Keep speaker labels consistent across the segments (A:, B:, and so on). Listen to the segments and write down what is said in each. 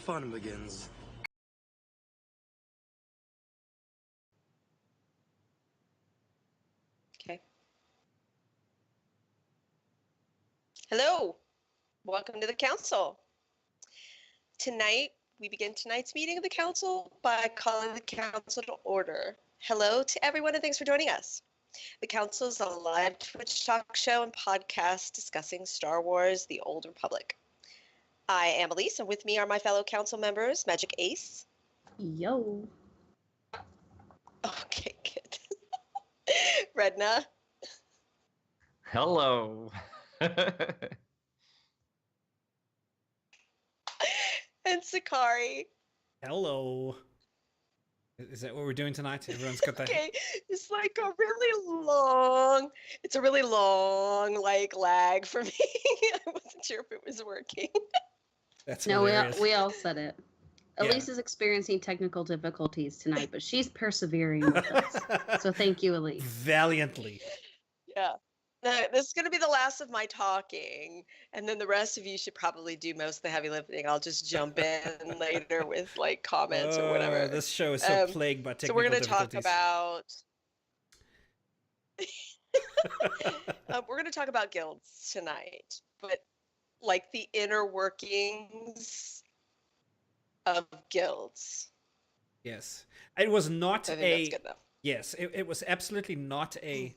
A: fun begins.
B: Okay. Hello. Welcome to the council. Tonight, we begin tonight's meeting of the council by calling the council to order. Hello to everyone and thanks for joining us. The council is a live Twitch talk show and podcast discussing Star Wars: The Old Republic. I am Elise, and with me are my fellow council members, Magic Ace.
C: Yo.
B: Okay, good. Redna.
D: Hello.
B: And Sakari.
E: Hello. Is that what we're doing tonight? Everyone's got that.
B: Okay, it's like a really long, it's a really long like lag for me. I wasn't sure if it was working.
E: That's
C: No,
E: hilarious.
C: we all said it.
E: Yeah.
C: Elise is experiencing technical difficulties tonight, but she's persevering with us. So thank you, Elise.
E: Valiantly.
B: Yeah. No, this is going to be the last of my talking, and then the rest of you should probably do most of the heavy lifting. I'll just jump in later with like comments or whatever.
E: This show is so plagued by technical
B: So we're going to talk
E: difficulties.
B: about we're going to talk about guilds tonight, but like the inner workings of guilds.
E: Yes. It was not
B: I think that's good enough.
E: Yes, it was absolutely not a...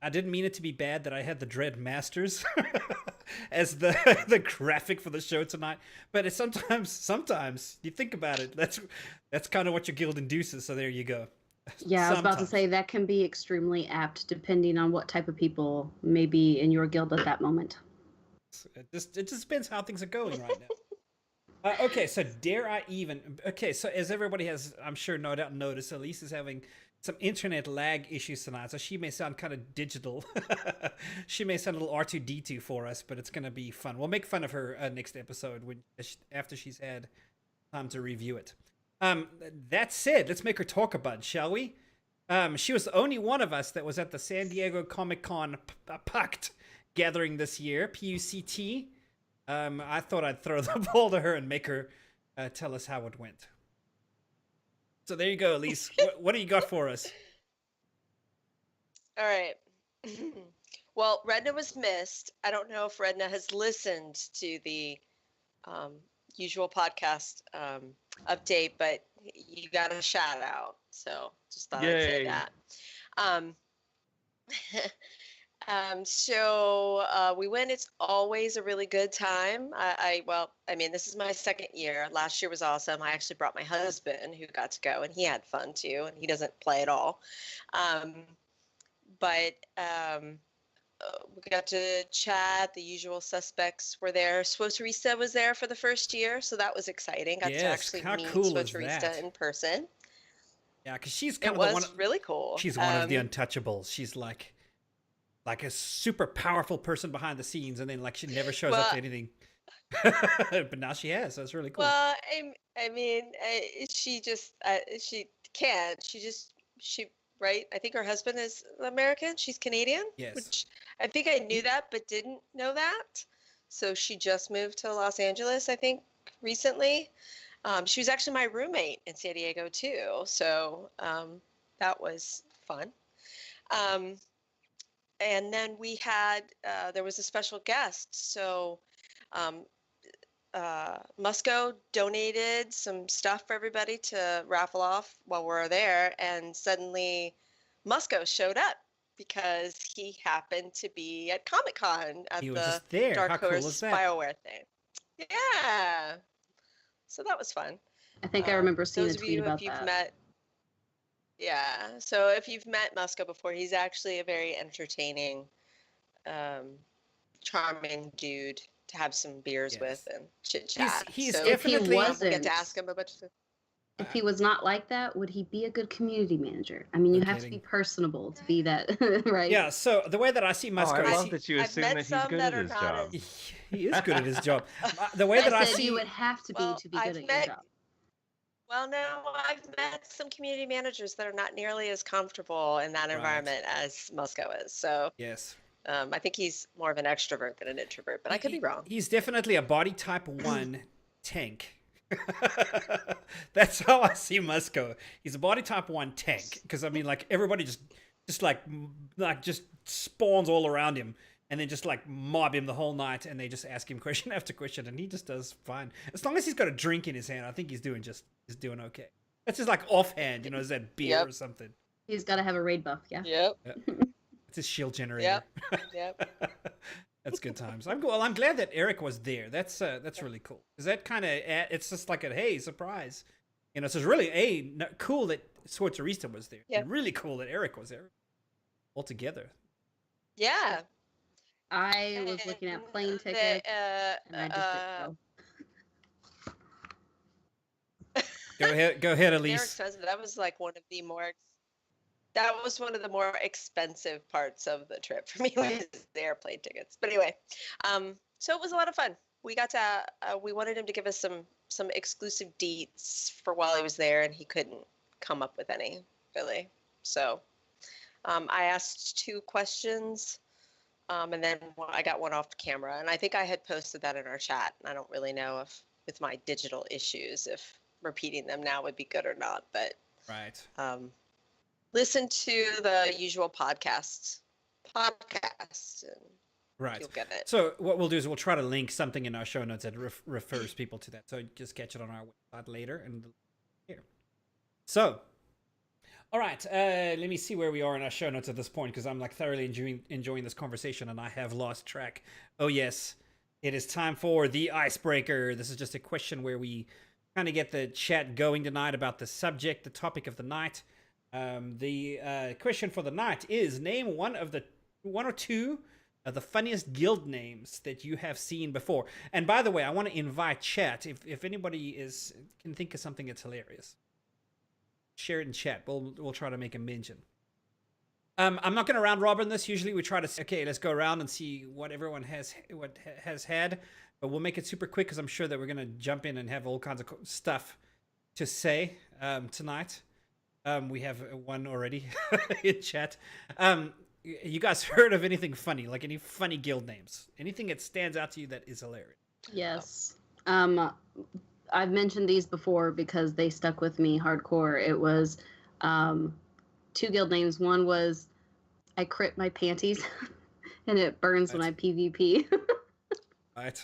E: I didn't mean it to be bad that I had the Dread Masters as the graphic for the show tonight, but it's sometimes you think about it, that's kind of what your guild induces, so there you go.
C: Yeah, I was about to
E: Sometimes.
C: say that can be extremely apt depending on what type of people may be in your guild at that moment.
E: It just depends how things are going right now. Okay, so dare I even... Okay, so as everybody has, I'm sure, no doubt noticed, Elise is having some internet lag issues tonight, so she may sound kind of digital. She may sound a little R2-D2 for us, but it's going to be fun. We'll make fun of her next episode after she's had time to review it. That said, let's make her talk a bunch, shall we? She was the only one of us that was at the San Diego Comic-Con Pact gathering this year, PUCT. I thought I'd throw the ball to her and make her tell us how it went. So there you go, Elise. What do you got for us?
B: All right. Well, Redna was missed. I don't know if Redna has listened to the usual podcast update, but you got a shout out. So just thought I'd say
D: Yay.
B: that. So we went. It's always a really good time. Well, I mean, this is my second year. Last year was awesome. I actually brought my husband who got to go, and he had fun too, and he doesn't play at all. But we got to chat. The usual suspects were there. Swoterista was there for the first year, so that was exciting. Got to
E: Yes,
B: actually
E: how
B: meet
E: cool is
B: Swoterista
E: that?
B: in person.
E: Yeah, because she's kind
B: It
E: of the
B: was
E: one.
B: really cool.
E: She's one of the untouchables. She's like a super powerful person behind the scenes, and then like she never shows up
B: Well-
E: to anything. But now she has, so it's really cool.
B: Well, I mean, she just she can't. She right. I think her husband is American. She's Canadian.
E: Yes.
B: Which I think I knew that, but didn't know that. So she just moved to Los Angeles, I think, recently. She was actually my roommate in San Diego too. So that was fun. And then we had there was a special guest. So. Musco donated some stuff for everybody to raffle off while we're there, and suddenly Musco showed up because he happened to be at Comic-Con at
E: He was
B: the
E: just there.
B: Dark
E: How cool
B: Horse
E: is that?
B: BioWare thing. Yeah, so that was fun.
C: I think I remember seeing a
B: Those of
C: tweet
B: you,
C: about
B: if you've
C: that.
B: met, yeah. So if you've met Musco before, he's actually a very entertaining, charming dude to have some beers
E: Yes.
B: with and chit chat.
E: He's
B: so
C: If he
E: definitely.
B: we'll
C: wasn't,
B: get to ask him a bunch of stuff.
C: if he was not like that, would he be a good community manager? I mean, you
E: No
C: have to be
E: kidding.
C: personable to be that, right?
E: Yeah. So the way that I see
D: Oh,
E: Musco,
D: I
E: is
D: love that you
B: I've
D: assume
B: met
D: that he's
B: some
D: good
B: that
D: at
B: are
D: his
B: not
D: job.
E: he is good at his job. The way that I
C: said
E: see,
C: you would have to be
B: Well,
C: to be
B: I've
C: good at
B: met-
C: your job.
B: Well, no, I've met some community managers that are not nearly as comfortable in that
E: Right.
B: environment as Musco is. So
E: yes,
B: I think he's more of an extrovert than an introvert, but I could be wrong.
E: He's definitely a body type 1 tank. That's how I see Musco. He's a body type 1 tank. Because I mean, like everybody just spawns all around him, and then just like mob him the whole night, and they just ask him question after question, and he just does fine. As long as he's got a drink in his hand, I think he's doing okay. That's just like offhand, is that beer or something?
C: He's got to have a raid buff, yeah.
B: Yep.
E: It's his shield generator.
B: Yep.
E: That's good times. I'm glad that Eric was there. That's really cool. Is that kind of it's just like a hey surprise, so it's really cool that Sorcerista was there.
B: Yeah.
E: And really cool that Eric was there all together.
B: Yeah.
C: I was looking at plane tickets, and I just didn't go.
E: Go ahead, Elise.
B: Eric says that was like that was one of the more expensive parts of the trip for me, was the airplane tickets. But anyway, so it was a lot of fun. We got to we wanted him to give us some exclusive deets for while he was there, and he couldn't come up with any really. So I asked 2 questions, and then I got one off camera, and I think I had posted that in our chat. I don't really know if with my digital issues if repeating them now would be good or not, but
E: right.
B: Listen to the usual podcast, and
E: right.
B: you'll get it.
E: So what we'll do is we'll try to link something in our show notes that refers people to that. So just catch it on our website later and here. So, all right, let me see where we are in our show notes at this point, because I'm like thoroughly enjoying this conversation and I have lost track. Oh yes, it is time for the icebreaker. This is just a question where we kind of get the chat going tonight about the subject, the topic of the night. The question for the night is: name one or two of the funniest guild names that you have seen before. And by the way, I want to invite chat. If anybody can think of something that's hilarious, share it in chat. We'll try to make a mention. I'm not going to round robin this. Usually we try to say, okay, let's go around and see what everyone has had, but we'll make it super quick because I'm sure that we're going to jump in and have all kinds of stuff to say tonight. We have one already in chat. You guys heard of anything funny, like any funny guild names? Anything that stands out to you that is hilarious?
C: Yes. I've mentioned these before because they stuck with me hardcore. It was 2 guild names. One was I crit my panties and it burns when I PvP.
E: Right.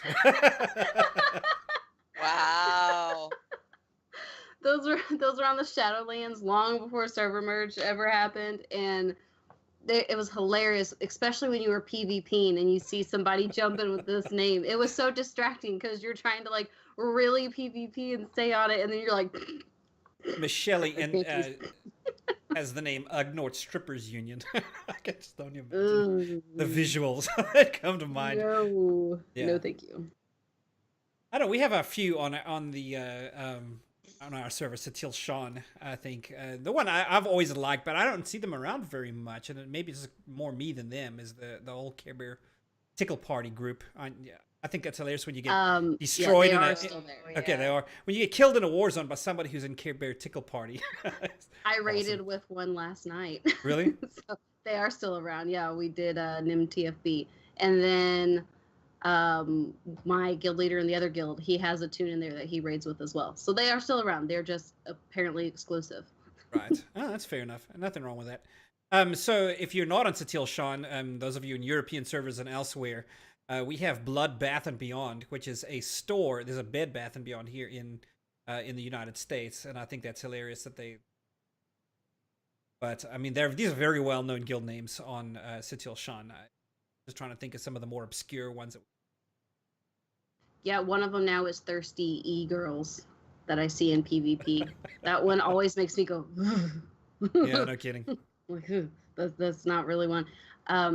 B: Wow.
C: Those were on the Shadowlands long before server merge ever happened, and it was hilarious, especially when you were PvPing and you see somebody jumping with this name. It was so distracting because you're trying to like really PvP and stay on it, and then you're like.
E: Michelle has the name Ugnort Strippers Union. I can just don't imagine the visuals that come to mind.
C: No, no, thank you.
E: I don't. We have a few on our server, Satil Sean, I think. The one I've always liked, but I don't see them around very much, and maybe it's more me than them, is the old Care Bear Tickle Party group. I think that's hilarious when you get destroyed.
C: Yeah, they are still there.
E: Okay, they are. When you get killed in a war zone by somebody who's in Care Bear Tickle Party.
C: I raided with one last night.
E: Really?
C: So they are still around. Yeah, we did NIM TFB. And then my guild leader in the other guild, he has a tune in there that he raids with as well. So they are still around. They're just apparently exclusive.
E: Right. Oh, that's fair enough. Nothing wrong with that. So if you're not on Satil Sean, those of you in European servers and elsewhere, we have Blood Bath and Beyond, which is a store. There's a Bed Bath and Beyond here in the United States, and I think that's hilarious that they. But I mean, these are very well-known guild names on Satil Sean. Just trying to think of some of the more obscure ones.
C: Yeah, one of them now is Thirsty E-Girls that I see in PvP. That one always makes me go.
E: Yeah, no kidding.
C: Like, that's not really one.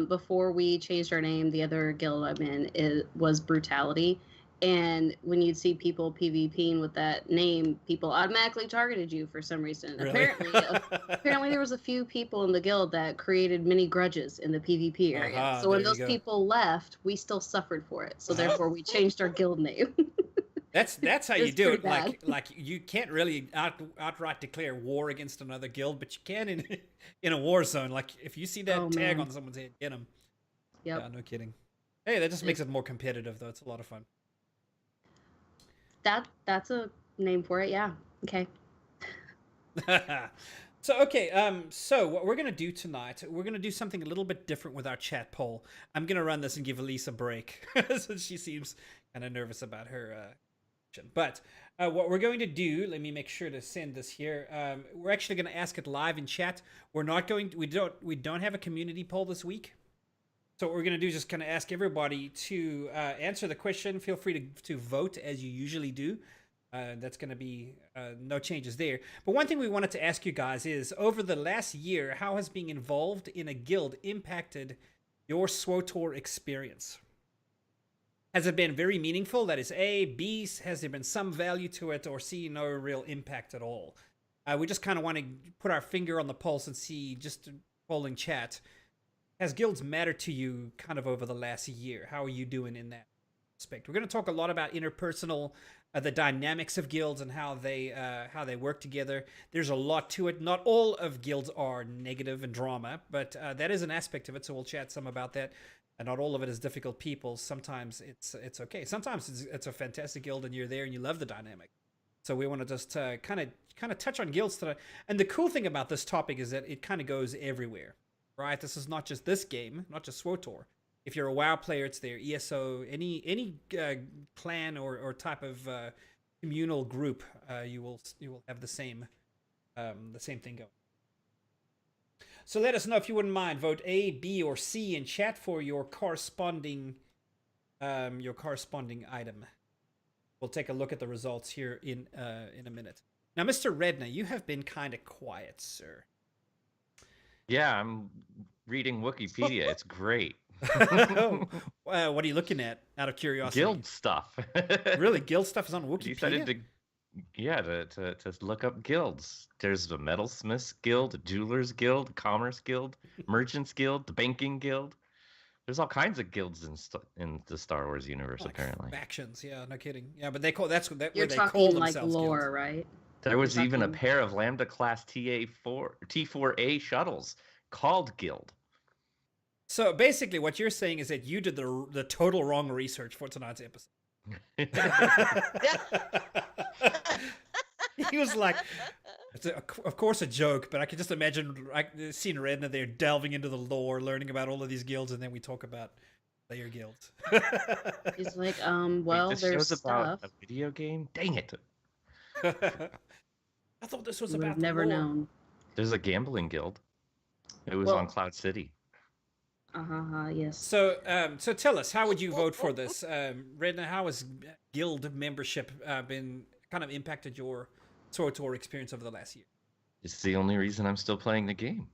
C: Before we changed our name, the other guild I'm in was Brutality. And when you'd see people PvPing with that name, people automatically targeted you for some reason.
E: Really?
C: Apparently there was a few people in the guild that created mini grudges in the PvP area. So when those people left, we still suffered for it. So therefore we changed our guild name.
E: That's how you do it. Like you can't really outright declare war against another guild, but you can in a war zone. Like if you see that tag on someone's head, get them.
C: Yep.
E: Yeah, no kidding. Hey, that just makes it more competitive, though. It's a lot of fun.
C: That's a name for it. Yeah. Okay.
E: So okay, so what we're gonna do tonight, we're gonna do something a little bit different with our chat poll. I'm gonna run this and give Elise a break, since she seems kind of nervous about her question. But what we're going to do, let me make sure to send this here. We're actually gonna ask it live in chat. We're not going. We don't have a community poll this week. So what we're gonna do is just kind of ask everybody to answer the question. Feel free to vote as you usually do. That's going to be no changes there. But one thing we wanted to ask you guys is, over the last year, how has being involved in a guild impacted your SWOTOR experience? Has it been very meaningful? That is A. B, has there been some value to it? Or C, no real impact at all? We just kind of want to put our finger on the pulse and see, just polling chat, has guilds mattered to you kind of over the last year? How are you doing in that aspect? We're going to talk a lot about interpersonal, the dynamics of guilds and how they work together. There's a lot to it. Not all of guilds are negative and drama, but that is an aspect of it. So we'll chat some about that. And not all of it is difficult people. Sometimes it's okay. Sometimes it's a fantastic guild and you're there and you love the dynamic. So we want to just kind of touch on guilds today. And the cool thing about this topic is that it kind of goes everywhere, right? This is not just this game, not just SWOTOR. If you're a WoW player, it's there. ESO, any clan or type of communal group, you will have the same thing going. So let us know if you wouldn't mind. Vote A, B, or C in chat for your corresponding item. We'll take a look at the results here in a minute. Now, Mr. Redna, you have been kind of quiet, sir.
A: Yeah, I'm reading Wikipedia. It's great.
E: What are you looking at, out of curiosity?
A: Guild stuff.
E: Really? Guild stuff is on Wikipedia?
A: Decided to look up guilds. There's the Metalsmiths Guild, a Jewelers Guild, Commerce Guild, Merchants Guild, the Banking Guild. There's all kinds of guilds in the Star Wars universe,
E: like
A: apparently.
E: Factions, yeah, no kidding. Yeah, but they call that's what
C: You're
E: they
C: talking
E: call
C: like
E: themselves
C: lore,
E: guilds.
C: right?
A: There was even a pair of Lambda class T4A shuttles called Guild.
E: So basically, what you're saying is that you did the total wrong research for tonight's episode. He was like, it's of course a joke, but I can just imagine seeing Redna there delving into the lore, learning about all of these guilds, and then we talk about player guilds.
C: He's like, well,
A: this
C: there's
A: show's
C: stuff.
A: about a video game? Dang it.
E: I thought this was
C: You would
E: about
C: have never
E: the lore.
C: known.
A: There's a gambling guild. It was on Cloud City.
C: Yes.
E: So tell us, how would you vote for this? Redna, how has guild membership been kind of impacted your SWOTOR experience over the last year?
A: It's the only reason I'm still playing the game.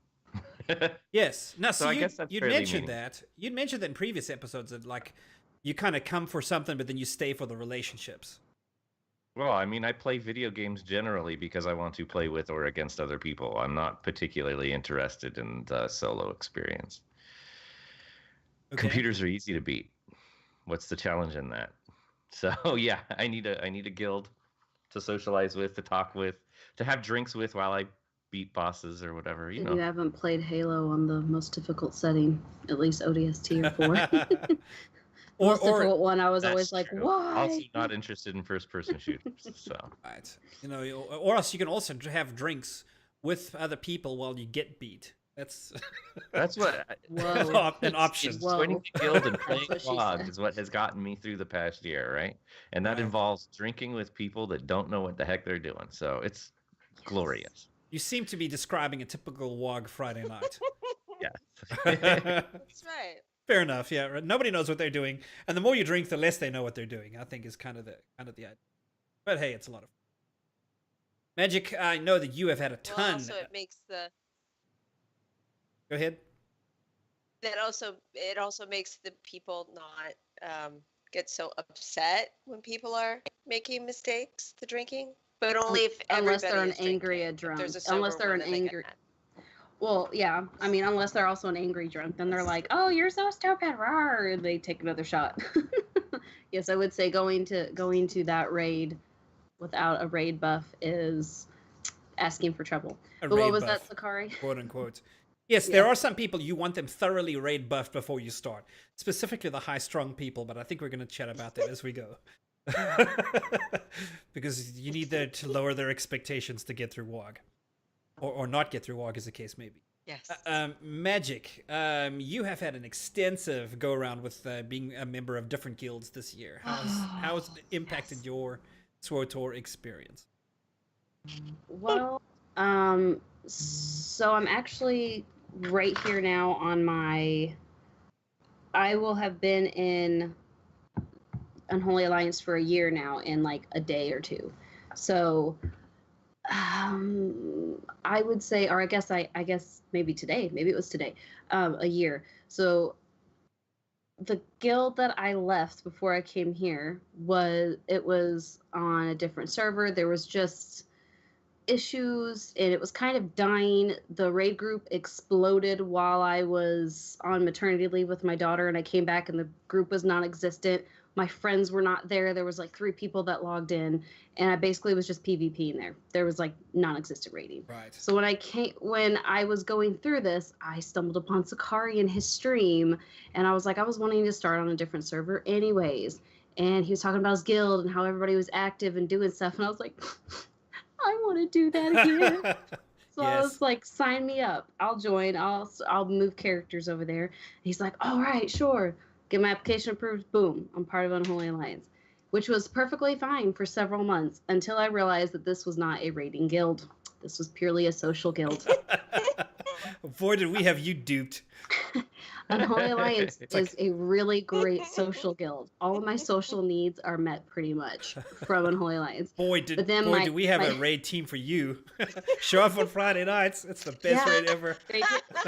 E: Yes. Now,
A: So I guess that's
E: you'd
A: fairly
E: mentioned
A: meaningful.
E: that. You'd mentioned that in previous episodes that like you kind of come for something, but then you stay for the relationships.
A: Well, I mean, I play video games generally because I want to play with or against other people. I'm not particularly interested in the solo experience.
E: Okay.
A: Computers are easy to beat. What's the challenge in that? So yeah, I need a guild to socialize with, to talk with, to have drinks with while I beat bosses or whatever. You
C: If
A: know.
C: you haven't played Halo on the most difficult setting, at least ODST or 4. Most difficult one, I was
A: That's
C: always like,
A: true.
C: why?
A: Also not interested in first-person shooters. So
E: Right. You know, or else you can also have drinks with other people while you get beat. That's
A: what
C: Whoa.
E: an option.
A: It's
C: Whoa.
A: joining the guild and playing
C: what she
A: WoD
C: said.
A: is what has gotten me through the past year, right? And that
E: Right.
A: involves drinking with people that don't know what the heck they're doing. So it's glorious.
E: You seem to be describing a typical WOG Friday night.
A: Yes.
B: That's right.
E: Fair enough. Yeah, right. Nobody knows what they're doing, and the more you drink, the less they know what they're doing. I think is kind of the idea. But hey, it's a lot of fun. Magic. I know that you have had a
B: Well,
E: ton.
B: also it makes the
E: Go ahead.
B: it also makes the people not get so upset when people are making mistakes, the drinking, but only if
C: Unless they're
B: everybody
C: an
B: is drinking.
C: angry
B: If
C: drunk.
B: there's a sober
C: Unless they're
B: one,
C: an
B: then they get
C: angry.
B: mad.
C: Well, yeah. I mean, unless they're also an angry drunk, then they're like, "Oh, you're so stupid!" Rawr, and they take another shot. Yes, I would say going to that raid without a raid buff is asking for trouble.
E: A
C: But what
E: raid
C: was
E: buff,
C: that, Sakari?
E: quote unquote? Yes, there are some people you want them thoroughly raid buffed before you start. Specifically the high strung people, but I think we're going to chat about that as we go. Because you need to lower their expectations to get through WoG, or not get through WoG, as the case may be.
B: Yes.
E: Magic, you have had an extensive go around with being a member of different guilds this year. How's it impacted your SWTOR experience?
C: Well, so I'm actually right here now on my. I will have been in Unholy Alliance for a year now in like a day or two. So I would say, or I guess maybe today, maybe it was today, a year. So the guild that I left before I came here was on a different server. There was just issues and it was kind of dying. The raid group exploded while I was on maternity leave with my daughter, and I came back and the group was non-existent. My friends were not there. There was like 3 people that logged in, and I basically was just PvP in there. There was like non-existent raiding.
E: Right.
C: So when I was going through this, I stumbled upon Sakari in his stream, and I was like, I was wanting to start on a different server anyways. And he was talking about his guild and how everybody was active and doing stuff, and I was like, I want to do that again. So I was like, sign me up. I'll join. I'll move characters over there. And he's like, all right, sure. Get my application approved. Boom. I'm part of Unholy Alliance, which was perfectly fine for several months until I realized that this was not a raiding guild. This was purely a social guild.
E: Boy, did we have you duped.
C: Unholy Alliance is a really great social guild. All of my social needs are met pretty much from Unholy Alliance.
E: Boy, do we have a raid team for you. Show up on Friday nights. It's the best raid ever.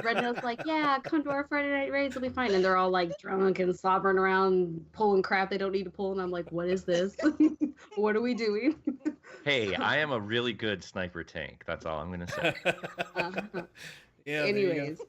C: Red Note's like, yeah, come to our Friday night raids. It'll be fine. And they're all like drunk and slobbering around, pulling crap they don't need to pull. And I'm like, what is this? What are we doing?
A: Hey, I am a really good sniper tank. That's all I'm going to say.
E: Yeah.
C: Anyways.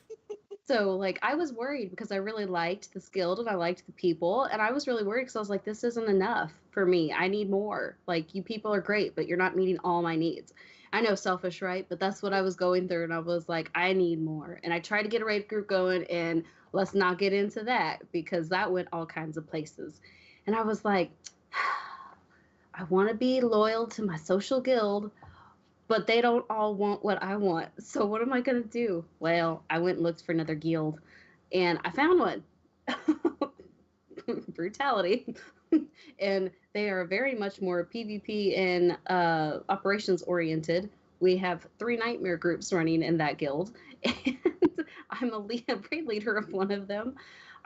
C: So, like, I was worried because I really liked this guild and I liked the people. And I was really worried because I was like, this isn't enough for me. I need more. Like, you people are great, but you're not meeting all my needs. I know, selfish, right? But that's what I was going through. And I was like, I need more. And I tried to get a raid group going. And let's not get into that because that went all kinds of places. And I was like, I want to be loyal to my social guild, but they don't all want what I want. So what am I going to do? Well, I went and looked for another guild, and I found one. Brutality. And they are very much more PvP and operations oriented. We have 3 nightmare groups running in that guild, and I'm a raid leader of one of them.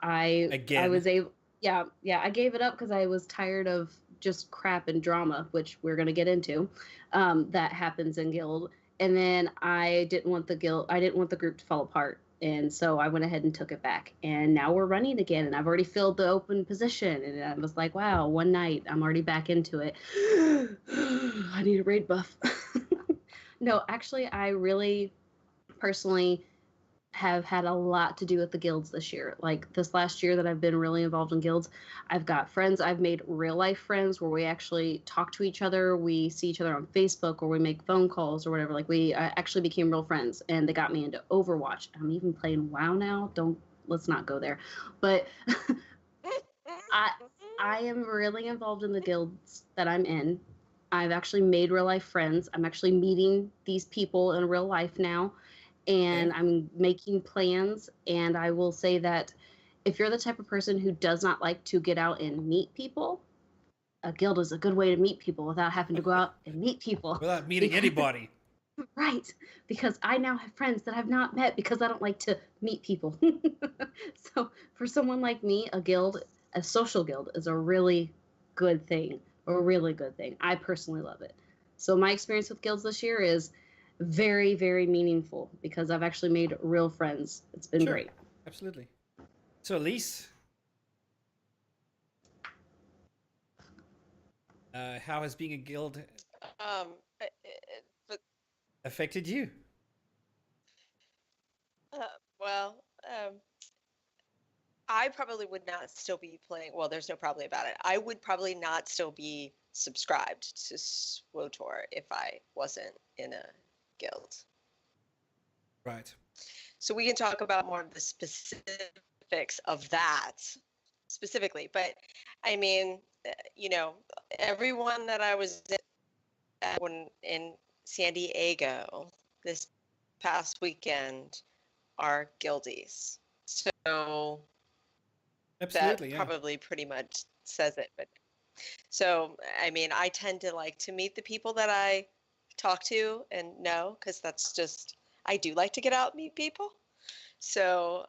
C: I was able. Yeah, I gave it up because I was tired of just crap and drama, which we're going to get into, that happens in guild. And then I didn't want the group to fall apart. And so I went ahead and took it back. And now we're running again. And I've already filled the open position. And I was like, wow, one night I'm already back into it. I need a raid buff. No, actually, I really personally have had a lot to do with the guilds this year. Like this last year that I've been really involved in guilds, I've got friends. I've made real life friends where we actually talk to each other. We see each other on Facebook or we make phone calls or whatever. Like we actually became real friends, and they got me into Overwatch. I'm even playing WoW now. Let's not go there. But I am really involved in the guilds that I'm in. I've actually made real life friends. I'm actually meeting these people in real life now. And I'm making plans, and I will say that if you're the type of person who does not like to get out and meet people, a guild is a good way to meet people without having to go out and meet people.
E: Without meeting anybody.
C: Right, because I now have friends that I've not met because I don't like to meet people. So for someone like me, a social guild is a really good thing, I personally love it. So my experience with guilds this year is very, very meaningful because I've actually made real friends. It's been great.
E: Absolutely. So, Elise, how has being a guild affected you?
B: Well, I probably would not still be playing. Well, there's no probably about it. I would probably not still be subscribed to SWTOR if I wasn't in a guild.
E: Right.
B: So we can talk about more of the specifics of that specifically, but I mean, everyone that I was when in San Diego this past weekend are guildies. So
E: Absolutely,
B: that
E: yeah.
B: probably pretty much says it. But so, I mean, I tend to like to meet the people that I talk to and know, because that's just, I do like to get out and meet people. So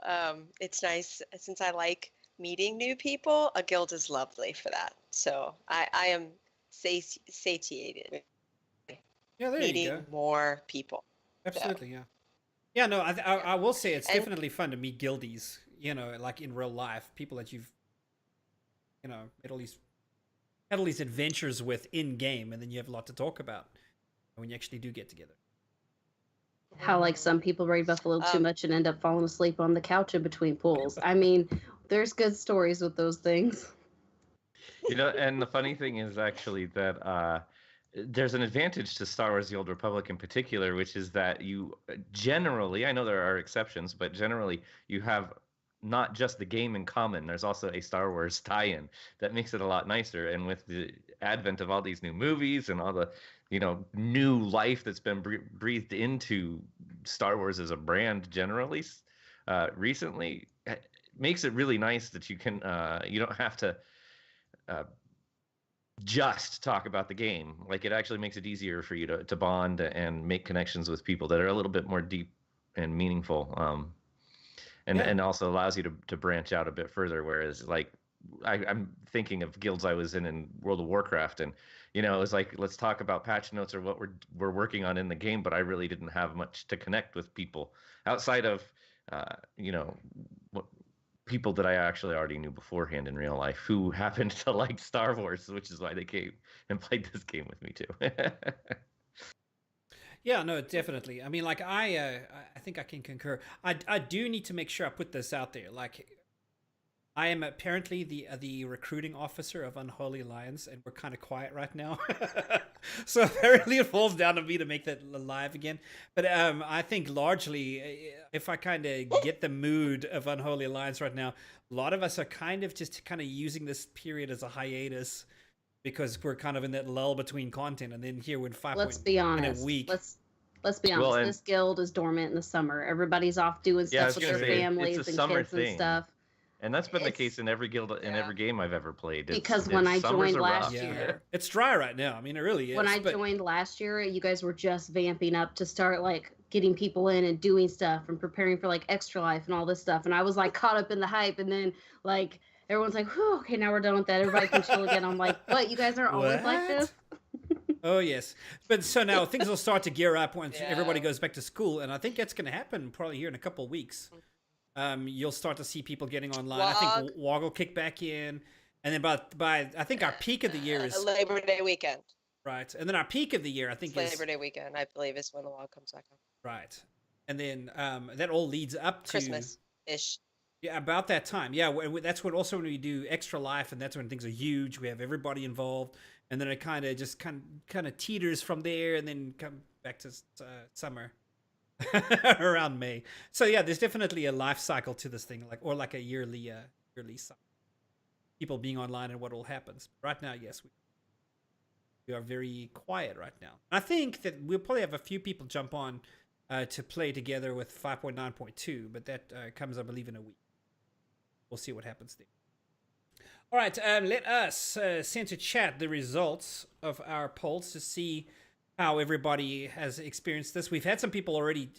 B: it's nice, since I like meeting new people, a guild is lovely for that. So I am satiated with
E: Yeah, there you
B: meeting
E: go.
B: more people.
E: Absolutely, yeah. Yeah, no, I will say it's
B: And-
E: definitely fun to meet guildies, like in real life, people that you've, had all these adventures with in game, and then you have a lot to talk about when you actually do get together.
C: How like some people read book a little too much and end up falling asleep on the couch in between pools. I mean, there's good stories with those things.
A: And the funny thing is actually that there's an advantage to Star Wars: The Old Republic in particular, which is that you generally, I know there are exceptions, but generally you have not just the game in common. There's also a Star Wars tie-in that makes it a lot nicer. And with the advent of all these new movies and all the, new life that's been breathed into Star Wars as a brand generally, recently, it makes it really nice that you don't have to just talk about the game. Like, it actually makes it easier for you to bond and make connections with people that are a little bit more deep and meaningful, and also allows you to branch out a bit further. Whereas, like, I'm thinking of guilds I was in World of Warcraft, and it was like, let's talk about patch notes or what we're working on in the game, but I really didn't have much to connect with people outside of what people that I actually already knew beforehand in real life who happened to like Star Wars, which is why they came and played this game with me too.
E: Yeah, no, definitely. I mean, like, I think I can concur. I do need to make sure I put this out there. Like, I am apparently the recruiting officer of Unholy Alliance, and we're kind of quiet right now. So apparently it falls down to me to make that live again. But I think largely, if I kind of get the mood of Unholy Alliance right now, a lot of us are kind of just kind of using this period as a hiatus, because we're kind of in that lull between content, and then here we're in 5
C: Let's be honest.
E: in a week.
C: Let's be honest. This guild is dormant in the summer. Everybody's off doing stuff with their families and kids and stuff.
A: And that's been the case in every guild, in every game I've ever played.
C: Because when I joined last year,
E: it's dry right now. I mean, it really is.
C: When I joined last year, you guys were just vamping up to start like getting people in and doing stuff and preparing for like Extra Life and all this stuff. And I was like caught up in the hype, and then like everyone's like, whew, okay, now we're done with that. Everybody can chill again. I'm like, what? You guys aren't always like this?
E: Oh, yes. But so now things will start to gear up once everybody goes back to school. And I think that's going to happen probably here in a couple of weeks. You'll start to see people getting online. I think WoG will kick back in. And then by I think our peak of the year is
B: Labor Day weekend.
E: Right. And then our peak of the year, I think,
B: is Labor Day weekend, I believe, is when the WoG comes back up.
E: Right. And then that all leads up to
B: Christmas-ish.
E: Yeah, about that time. Yeah, that's when we do Extra Life, and that's when things are huge. We have everybody involved, and then it kind of teeters from there, and then come back to summer around May. So yeah, there's definitely a life cycle to this thing, like a yearly cycle. People being online and what all happens. Right now, yes, we are very quiet right now. I think that we'll probably have a few people jump on to play together with 5.9.2, but that comes, I believe, in a week. We'll see what happens there. All right, let us send to chat the results of our polls to see how everybody has experienced this. We've had some people already,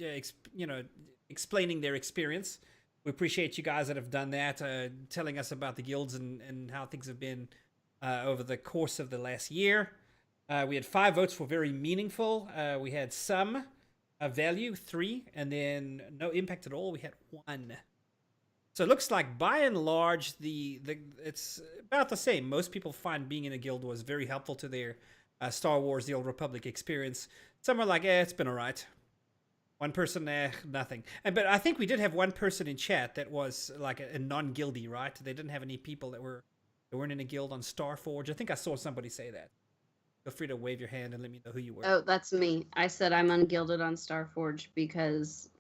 E: explaining their experience. We appreciate you guys that have done that, telling us about the guilds and how things have been over the course of the last year. We had 5 votes for very meaningful. We had some value, 3, and then no impact at all. We had 1. So it looks like, by and large, it's about the same. Most people find being in a guild was very helpful to their Star Wars: The Old Republic experience. Some are like, it's been all right. One person, nothing. But I think we did have one person in chat that was like a non-guildy, right? They didn't have any people that weren't in a guild on Starforge. I think I saw somebody say that. Feel free to wave your hand and let me know who you were.
C: Oh, that's me. I said I'm ungilded on Starforge because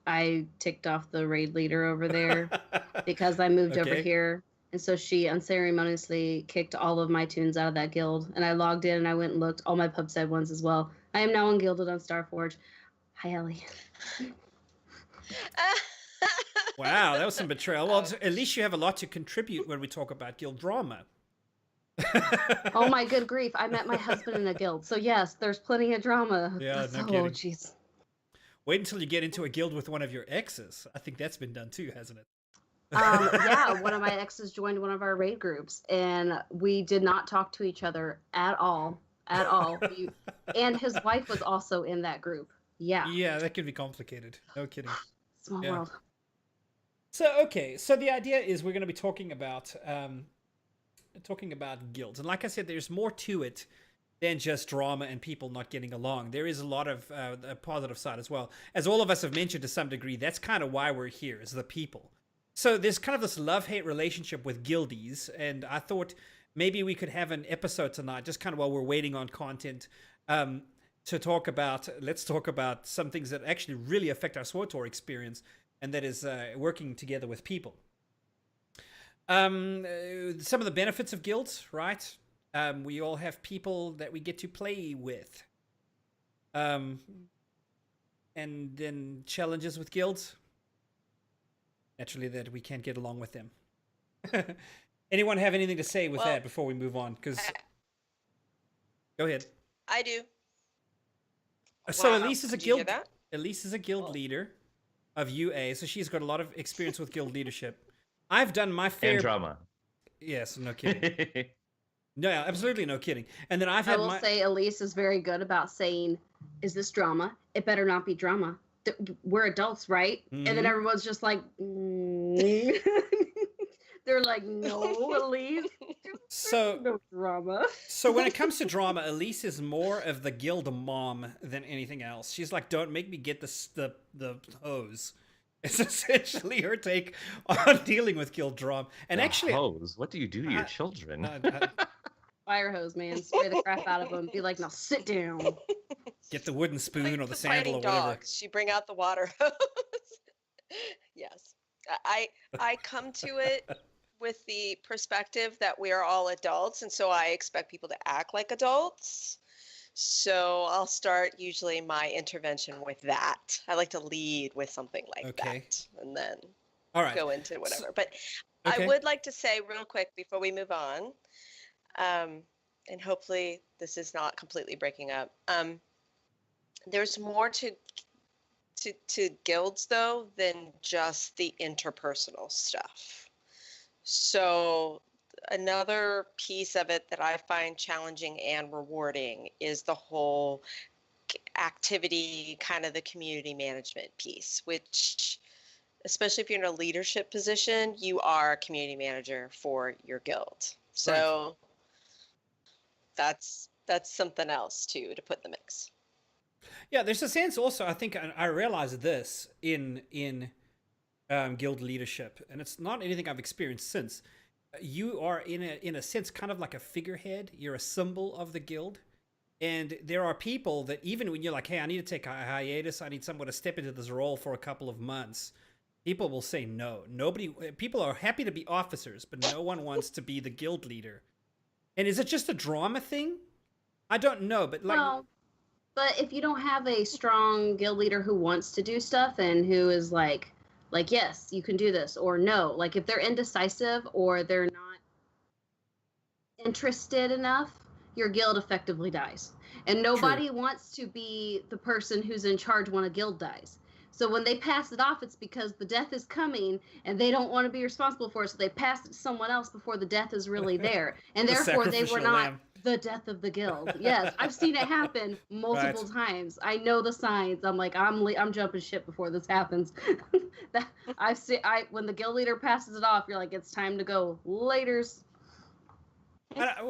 C: I ticked off the raid leader over there because I moved over here And so she unceremoniously kicked all of my tunes out of that guild. And I logged in and I went and looked. All my pub said ones as well. I am now ungilded on Starforge. Hi, Ellie.
E: Wow, that was some betrayal. Well, at least you have a lot to contribute when we talk about guild drama.
C: Oh my good grief! I met my husband in a guild, so yes, there's plenty of drama.
E: Yeah, no
C: Oh
E: kidding.
C: jeez.
E: Wait until you get into a guild with one of your exes. I think that's been done too, hasn't it?
C: Yeah, one of my exes joined one of our raid groups, and we did not talk to each other at all. And his wife was also in that group. Yeah.
E: Yeah, that could be complicated. No kidding.
C: Small
E: Yeah.
C: world.
E: So okay, so the idea is we're going to be talking about guilds, and like I said, there's more to it than just drama and people not getting along. There is a lot of a positive side as well. As all of us have mentioned to some degree, that's kind of why we're here, is the people. So there's kind of this love-hate relationship with guildies, and I thought maybe we could have an episode tonight, just kind of while we're waiting on content, to talk about. Let's talk about some things that actually really affect our SWTOR experience, and that is working together with people. Some of the benefits of guilds, right? We all have people that we get to play with. And then challenges with guilds. Naturally, that we can't get along with them. Anyone have anything to say with that before we move on? Because go ahead.
B: I do.
E: So
B: Wow.
E: Elise is a
B: Did you
E: guild.
B: hear that?
E: Elise is a guild leader of UA, so she's got a lot of experience with guild leadership. I've done my fair.
A: And drama.
E: Yes, no kidding. No, absolutely no kidding. And then I've had
C: I will say Elise is very good about saying, "Is this drama? It better not be drama. We're adults, right?" And then everyone's just like, they're like, "No, Elise,
E: So
C: no drama."
E: So when it comes to drama, Elise is more of the guild mom than anything else. She's like, "Don't make me get the hose." It's essentially her take on dealing with guild drama. And actually,
A: hose. What do you do to your children?
C: Fire hose, man. Spray the crap out of them. Be like, "Now sit down."
E: Get the wooden spoon
B: Like
E: or the
B: the
E: sandal or
B: fighting
E: whatever.
B: dogs. She bring out the water hose. Yes. I come to it with the perspective that we are all adults, and so I expect people to act like adults. So I'll start usually my intervention with that. I like to lead with something like that, and then
E: All right.
B: go into whatever. But
E: Okay.
B: I would like to say real quick before we move on, and hopefully this is not completely breaking up. There's more to guilds though than just the interpersonal stuff. So another piece of it that I find challenging and rewarding is the whole activity, kind of the community management piece, which, especially if you're in a leadership position, you are a community manager for your guild. So that's something else too to put in the mix.
E: Yeah, there's a sense also, I think I realized this in guild leadership, and it's not anything I've experienced since. You are in a sense kind of like a figurehead. You're a symbol of the guild. And there are people that even when you're like, "Hey, I need to take a hiatus, I need someone to step into this role for a couple of months," people will say no. People are happy to be officers, but no one wants to be the guild leader. And is it just a drama thing? I don't know, but like...
C: Well, but if you don't have a strong guild leader who wants to do stuff and who is like, yes, you can do this, or no, like if they're indecisive or they're not interested enough, your guild effectively dies. And nobody wants to be the person who's in charge when a guild dies. So when they pass it off, it's because the death is coming and they don't want to be responsible for it. So they pass it to someone else before the death is really there. And therefore they were not the death of the guild. Yes, I've seen it happen multiple times. I know the signs. I'm like, I'm jumping ship before this happens. When the guild leader passes it off, you're like, it's time to go. Laters.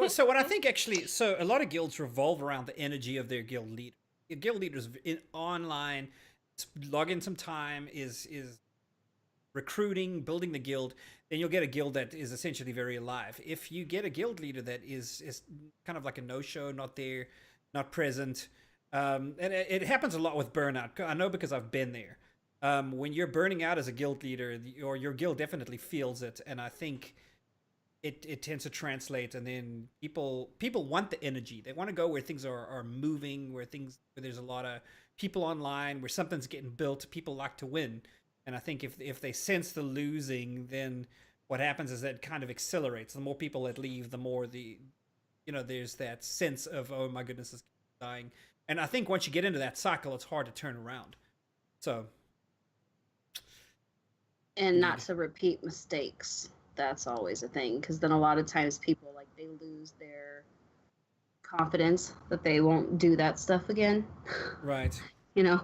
E: So what I think actually, so a lot of guilds revolve around the energy of their guild leader. Your guild leader's online, log in some time, is recruiting, building the guild, then you'll get a guild that is essentially very alive. If you get a guild leader that is kind of like a no-show, not there, not present, and it happens a lot with burnout. I know because I've been there. When you're burning out as a guild leader, your guild definitely feels it, and I think it tends to translate, and then people want the energy. They want to go where things are moving, where there's a lot of people online, where something's getting built. People like to win, and I think if they sense the losing, then what happens is that it kind of accelerates. The more people that leave, the more there's that sense of, oh my goodness, this kid's dying. And I think once you get into that cycle, it's hard to turn around. So,
C: and not to repeat mistakes. That's always a thing, because then a lot of times people, like, they lose their confidence that they won't do that stuff again.
E: Right.
C: You know,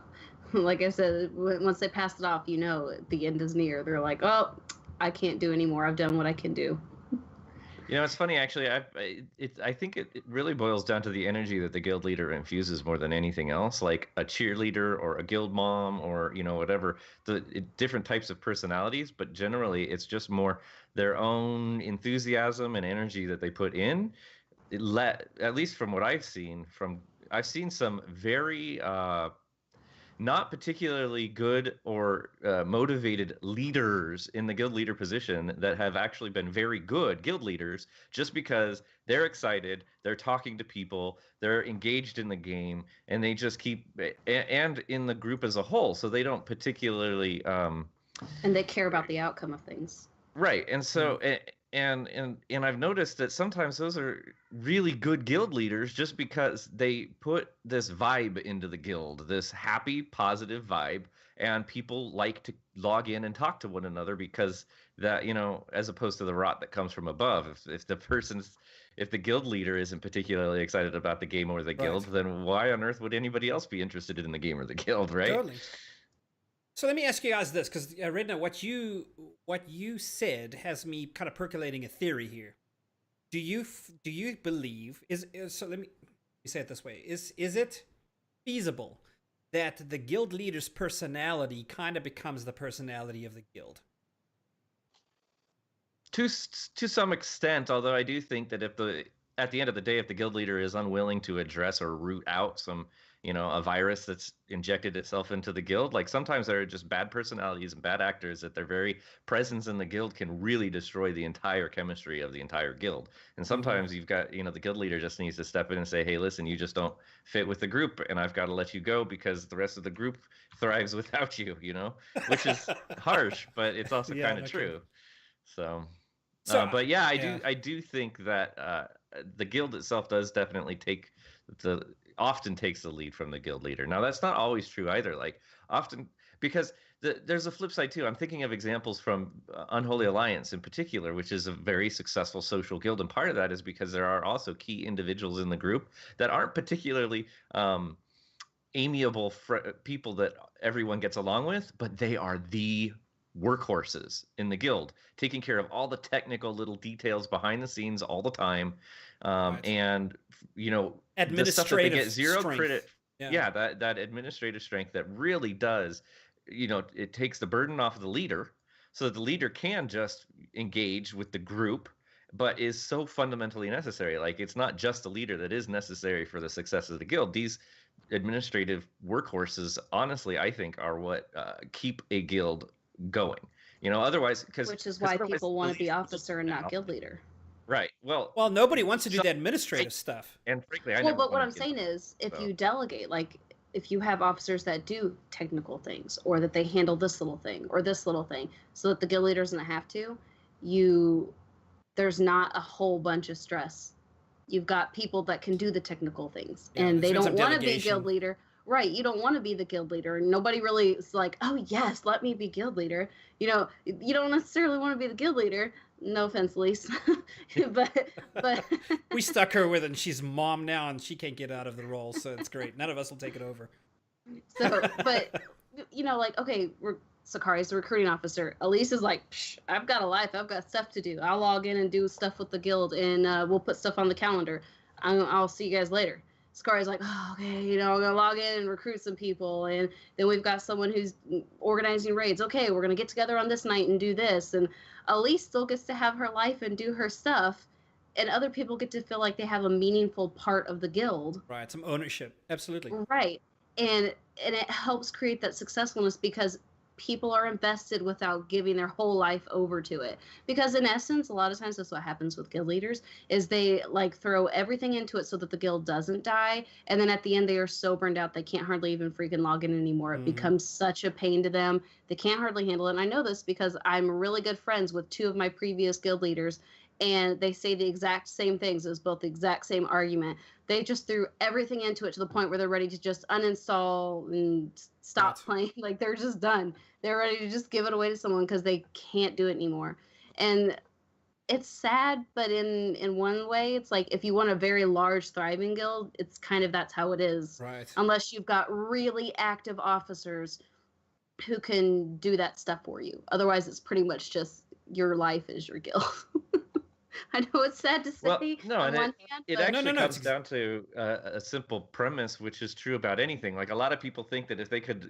C: like I said, once they pass it off, the end is near. They're like, oh, I can't do anymore. I've done what I can do.
A: It's funny, actually. I think it really boils down to the energy that the guild leader infuses more than anything else. Like a cheerleader or a guild mom or whatever, different types of personalities. But generally, it's just more their own enthusiasm and energy that they put in. At least from what I've seen, I've seen some very not particularly good or motivated leaders in the guild leader position that have actually been very good guild leaders just because they're excited, they're talking to people, they're engaged in the game, and they just keep and in the group as a whole, so they don't particularly
C: and they care about the outcome of things.
A: Right. And so and I've noticed that sometimes those are really good guild leaders just because they put this vibe into the guild, this happy, positive vibe, and people like to log in and talk to one another because that, as opposed to the rot that comes from above. If the guild leader isn't particularly excited about the game or the guild, then why on earth would anybody else be interested in the game or the guild, right?
E: Totally. So let me ask you guys this, because Redna, what you said has me kind of percolating a theory here. Do you believe so? Let me say it this way: is it feasible that the guild leader's personality kind of becomes the personality of the guild?
A: To some extent, although I do think that at the end of the day, if the guild leader is unwilling to address or root out some a virus that's injected itself into the guild. Like sometimes there are just bad personalities and bad actors that their very presence in the guild can really destroy the entire chemistry of the entire guild. And sometimes you've got, the guild leader just needs to step in and say, hey, listen, you just don't fit with the group and I've got to let you go because the rest of the group thrives without you, which is harsh, but it's also kind of true. But yeah, I do think that the guild itself does definitely often takes the lead from the guild leader. Now, that's not always true either. Like often, because there's a flip side too. I'm thinking of examples from Unholy Alliance in particular, which is a very successful social guild. And part of that is because there are also key individuals in the group that aren't particularly amiable people that everyone gets along with, but they are the workhorses in the guild, taking care of all the technical little details behind the scenes all the time. And the stuff that they get zero
E: strength.
A: credit. Yeah, that administrative strength that really does, it takes the burden off of the leader so that the leader can just engage with the group, but is so fundamentally necessary. Like it's not just the leader that is necessary for the success of the guild. These administrative workhorses, honestly, I think are what keep a guild going. Otherwise,
C: which is why people want to be officer and not guild leader.
A: Right. Well,
E: nobody wants to do the administrative stuff.
A: And frankly,
C: but what I'm saying is, if you delegate, like if you have officers that do technical things, or that they handle this little thing or this little thing, so that the guild leader doesn't have to, there's not a whole bunch of stress. You've got people that can do the technical things, and they don't want to be guild leader. Right, you don't want to be the guild leader, and nobody really is like, oh yes, let me be guild leader. You don't necessarily want to be the guild leader. No offense, Lise, but
E: we stuck her with it, and she's mom now, and she can't get out of the role, so it's great. None of us will take it over.
C: So, but like, okay, Sakari's the recruiting officer. Elise is like, I've got a life, I've got stuff to do. I'll log in and do stuff with the guild, and we'll put stuff on the calendar. I'll see you guys later. Sakari's like, oh, okay, I'm going to log in and recruit some people. And then we've got someone who's organizing raids. Okay, we're going to get together on this night and do this. And Elise still gets to have her life and do her stuff. And other people get to feel like they have a meaningful part of the guild.
E: Right, some ownership. Absolutely.
C: Right. And it helps create that successfulness because people are invested without giving their whole life over to it. Because in essence, a lot of times that's what happens with guild leaders is they like throw everything into it so that the guild doesn't die. And then at the end, they are so burned out, they can't hardly even freaking log in anymore. It becomes such a pain to them. They can't hardly handle it. And I know this because I'm really good friends with 2 of my previous guild leaders. And they say the exact same things. It was both the exact same argument. They just threw everything into it to the point where they're ready to just uninstall and stop playing. Like they're just done. They're ready to just give it away to someone because they can't do it anymore. And it's sad, but in one way, it's like if you want a very large, thriving guild, it's kind of that's how it is.
E: Right.
C: Unless you've got really active officers who can do that stuff for you. Otherwise, it's pretty much just your life is your guild. I know it's sad to say.
A: Well, no,
C: on
A: and
C: one hand,
A: it
C: but
A: actually
E: No,
A: comes down to a simple premise, which is true about anything. Like a lot of people think that if they could,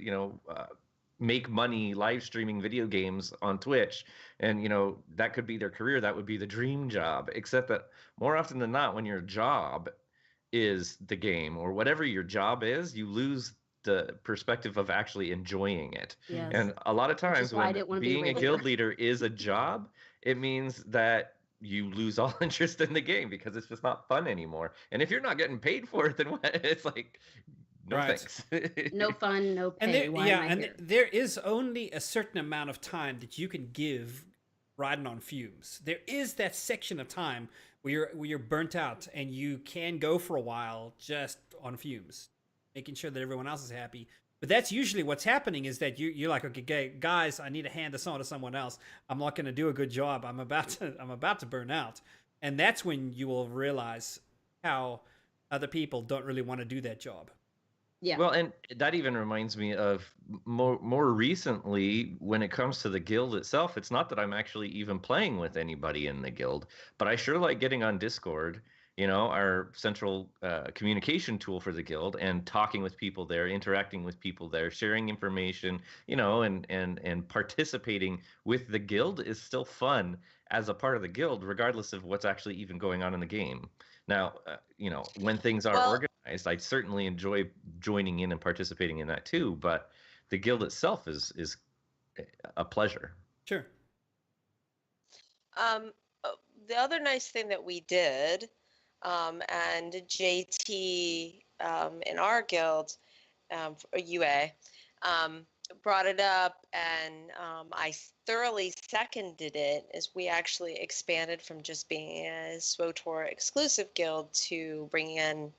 A: make money live streaming video games on Twitch, and that could be their career, that would be the dream job. Except that more often than not, when your job is the game or whatever your job is, you lose the perspective of actually enjoying it.
C: yes.
A: And a lot of
C: Which is
A: times
C: why I
A: when
C: didn't wanna be a
A: being a
C: raider.
A: guild leader is a job, it means that you lose all interest in the game because it's just not fun anymore. And if you're not getting paid for it, then what? It's like, no
E: Right.
A: thanks.
C: no fun, no pay.
E: And there,
C: Why am I here?
E: there is only a certain amount of time that you can give riding on fumes. There is that section of time where you're burnt out and you can go for a while just on fumes, making sure that everyone else is happy. But that's usually what's happening is that you're like, okay, guys, I need to hand this on to someone else. I'm not going to do a good job. I'm about to burn out, and that's when you will realize how other people don't really want to do that job.
C: Yeah.
A: Well, and that even reminds me of more recently when it comes to the guild itself. It's not that I'm actually even playing with anybody in the guild, but I sure like getting on Discord, our central communication tool for the guild, and talking with people there, interacting with people there, sharing information, and participating with the guild is still fun as a part of the guild, regardless of what's actually even going on in the game. Now, when things are
B: Well-
A: organized, I certainly enjoy joining in and participating in that too. But the guild itself is a pleasure.
E: Sure.
B: The other nice thing that we did, and JT in our guild, UA, brought it up, and I thoroughly seconded it, is we actually expanded from just being a SWTOR exclusive guild to bringing in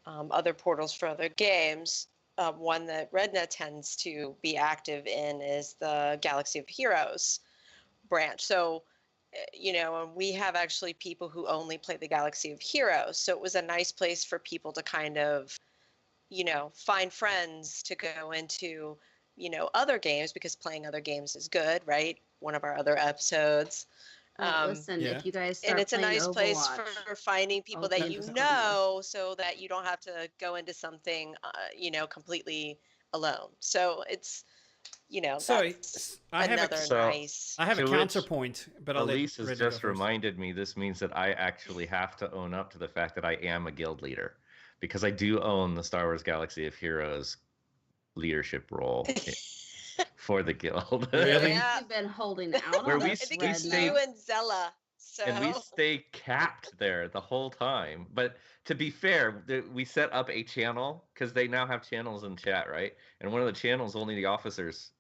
B: other portals for other games. One that Redna tends to be active in is the Galaxy of Heroes branch. So, and we have actually people who only play the Galaxy of Heroes. So it was a nice place for people to kind of, find friends to go into, other games, because playing other games is good, right? One of our other episodes.
C: Listen,
E: Yeah.
C: if you guys start
B: And it's a
C: playing
B: nice place
C: Overwatch,
B: for finding people
C: I'll
B: that
C: come
B: you
C: to some
B: know, so that you don't have to go into something, completely alone. So it's,
E: Sorry,
B: that's
E: I have
B: another
E: a,
A: So-
B: nice.
E: I have a
A: To which
E: counterpoint, but I'll let
A: Elise has
E: Redna go
A: just
E: first.
A: reminded me this means that I actually have to own up to the fact that I am a guild leader, because I do own the Star Wars Galaxy of Heroes leadership role for the guild.
E: Really?
B: Yeah.
C: you've been holding out
A: Where
C: on
A: we
C: us,
B: I think
A: we
B: it's
A: stayed-
B: you and Zella. So
A: And we stay capped there the whole time. But to be fair, we set up a channel, because they now have channels in chat, right? And one of the channels, only the officers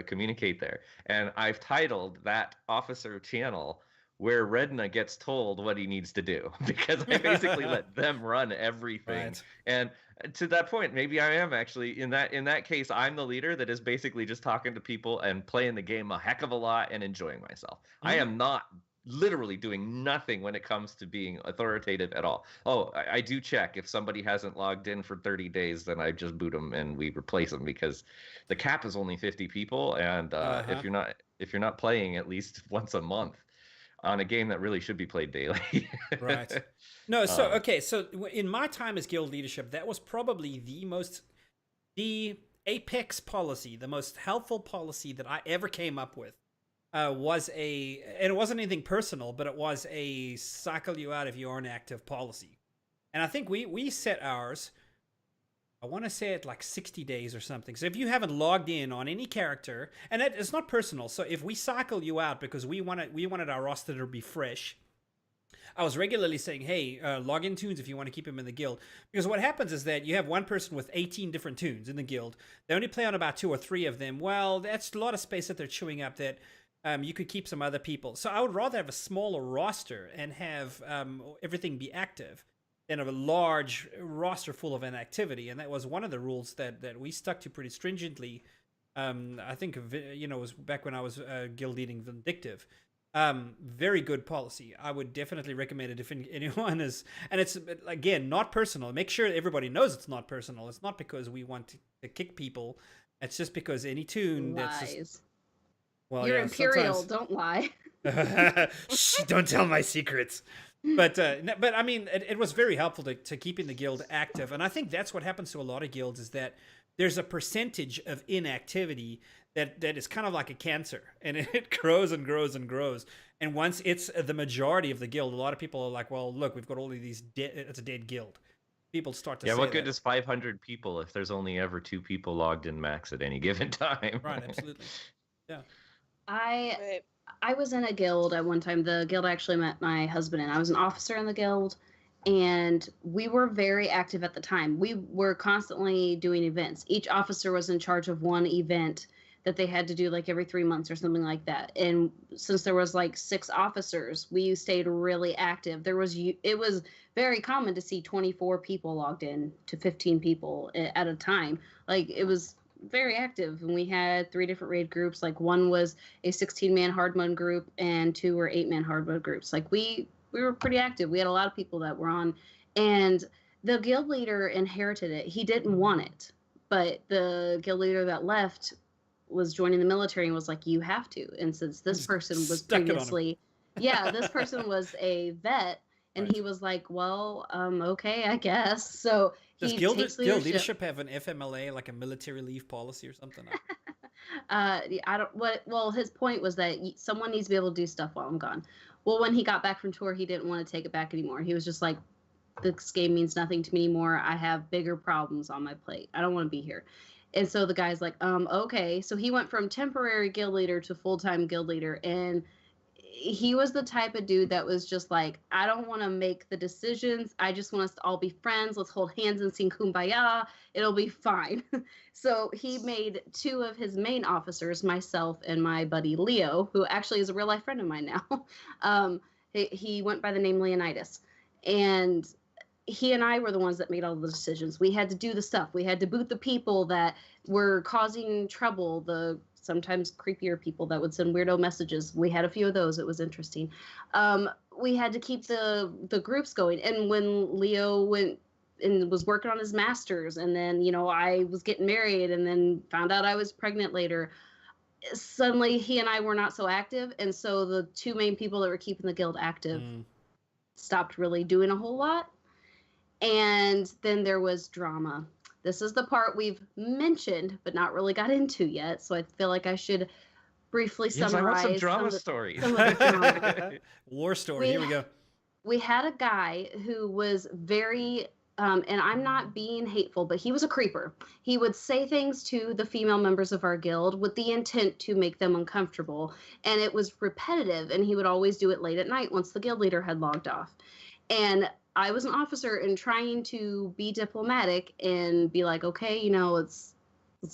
A: communicate there. And I've titled that officer channel Where Redna Gets Told What He Needs to Do, because I basically let them run everything.
E: Right.
A: And to that point, maybe I am actually in that case, I'm the leader that is basically just talking to people and playing the game a heck of a lot and enjoying myself. I am not literally doing nothing when it comes to being authoritative at all. Oh, I do check if somebody hasn't logged in for 30 days, then I just boot them and we replace them, because the cap is only 50 people, and if you're not playing at least once a month on a game that really should be played daily.
E: Right. No, so okay, so in my time as guild leadership, that was probably the apex policy, the most helpful policy that I ever came up with. And it wasn't anything personal, but it was a cycle you out if you aren't active policy. And I think we set ours I want to say it like 60 days or something. So if you haven't logged in on any character, and it's not personal. So if we cycle you out because we wanted our roster to be fresh, I was regularly saying, hey, log in tunes if you want to keep him in the guild. Because what happens is that you have one person with 18 different tunes in the guild. They only play on about 2 or 3 of them. Well, that's a lot of space that they're chewing up that you could keep some other people. So I would rather have a smaller roster and have everything be active than of a large roster full of inactivity. And that was one of the rules that we stuck to pretty stringently. I think, it was back when I was guild leading Vindictive. Very good policy. I would definitely recommend it if anyone is, and it's again not personal. Make sure everybody knows it's not personal. It's not because we want to kick people. It's just because any tune
C: Lies.
E: that's just, well,
C: You're
E: yeah,
C: imperial.
E: sometimes...
C: Don't lie.
E: Shh, don't tell my secrets. But I mean, it was very helpful to keeping the guild active, and I think that's what happens to a lot of guilds is that there's a percentage of inactivity that is kind of like a cancer, and it grows and grows and grows. And once it's the majority of the guild, a lot of people are like, well, look, we've got all of these it's a dead guild. People start to say
A: what good
E: that.
A: is 500 people if there's only ever 2 people logged in max at any given time?
E: Right, absolutely. Yeah.
C: I was in a guild at one time. The guild I actually met my husband in. I was an officer in the guild, and we were very active at the time. We were constantly doing events. Each officer was in charge of one event that they had to do like every 3 months or something like that. And since there was like 6 officers, we stayed really active. It was very common to see 24 people logged in to 15 people at a time. Like, it was very active, and we had 3 different raid groups. Like, one was a 16-man hard mode group and 2 were 8-man hard mode groups. Like, we were pretty active. We had a lot of people that were on, and the guild leader inherited it. He didn't want it, but the guild leader that left was joining the military and was like, you have to. And since this person was previously, this person was a vet, and right. He was like, well, okay, I guess. So
E: does guild leadership have an FMLA, like a military leave policy or something?
C: Well, his point was that someone needs to be able to do stuff while I'm gone. Well, when he got back from tour, he didn't want to take it back anymore. He was just like, this game means nothing to me anymore. I have bigger problems on my plate. I don't want to be here. And so the guy's like, okay. So he went from temporary guild leader to full-time guild leader. And he was the type of dude that was just like, I don't want to make the decisions. I just want us to all be friends. Let's hold hands and sing Kumbaya. It'll be fine. So he made 2 of his main officers, myself and my buddy Leo, who actually is a real life friend of mine now. He went by the name Leonidas. And he and I were the ones that made all the decisions. We had to do the stuff. We had to boot the people that were causing trouble, the sometimes creepier people that would send weirdo messages. We had a few of those. It was interesting. We had to keep the groups going. And when Leo went and was working on his master's, and then, I was getting married and then found out I was pregnant later, suddenly he and I were not so active. And so the 2 main people that were keeping the guild active stopped really doing a whole lot. And then there was drama. This is the part we've mentioned, but not really got into yet. So I feel like I should briefly summarize.
A: I want some drama stories.
E: War story. Here we go.
C: We had a guy who was very, and I'm not being hateful, but he was a creeper. He would say things to the female members of our guild with the intent to make them uncomfortable. And it was repetitive, and he would always do it late at night once the guild leader had logged off. And I was an officer and trying to be diplomatic and be like, okay, let's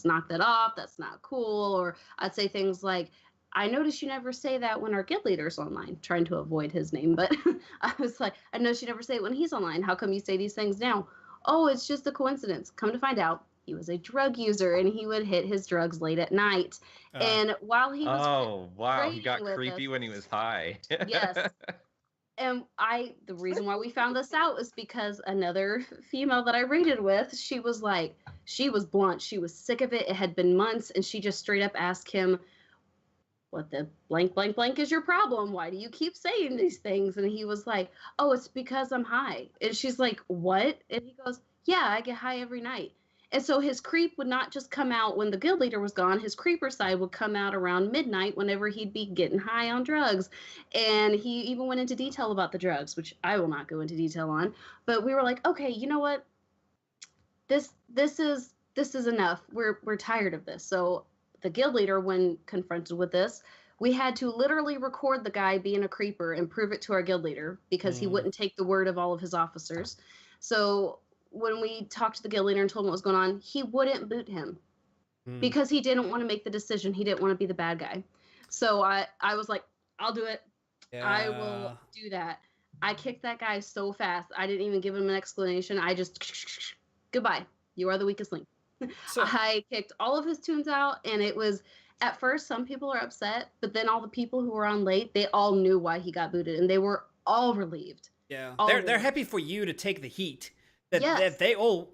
C: knock that off. That's not cool. Or I'd say things like, I noticed you never say that when our guild leader's online, trying to avoid his name. But I was like, I noticed you never say it when he's online. How come you say these things now? Oh, it's just a coincidence. Come to find out, he was a drug user, and he would hit his drugs late at night. And while he was
A: he got creepy when he was high.
C: Yes. And the reason why we found this out is because another female that I raided with, she was blunt. She was sick of it. It had been months, and she just straight up asked him, what the blank, blank, blank is your problem? Why do you keep saying these things? And he was like, oh, it's because I'm high. And she's like, what? And he goes, yeah, I get high every night. And so his creep would not just come out when the guild leader was gone. His creeper side would come out around midnight whenever he'd be getting high on drugs. And he even went into detail about the drugs, which I will not go into detail on. But we were like, okay, you know what? this is enough. We're tired of this. So the guild leader, when confronted with this, we had to literally record the guy being a creeper and prove it to our guild leader because he wouldn't take the word of all of his officers. So when we talked to the guild leader and told him what was going on, he wouldn't boot him because he didn't want to make the decision. He didn't want to be the bad guy. So I was like, I'll do it.
E: Yeah.
C: I will do that. I kicked that guy so fast. I didn't even give him an explanation. I just, goodbye. You are the weakest link.
E: So,
C: I kicked all of his tunes out, and it was, at first, some people are upset, but then all the people who were on late, they all knew why he got booted, and they were all relieved.
E: yeah,
C: All
E: they're
C: relieved.
E: happy for you to take the heat. That
C: Yes.
E: they all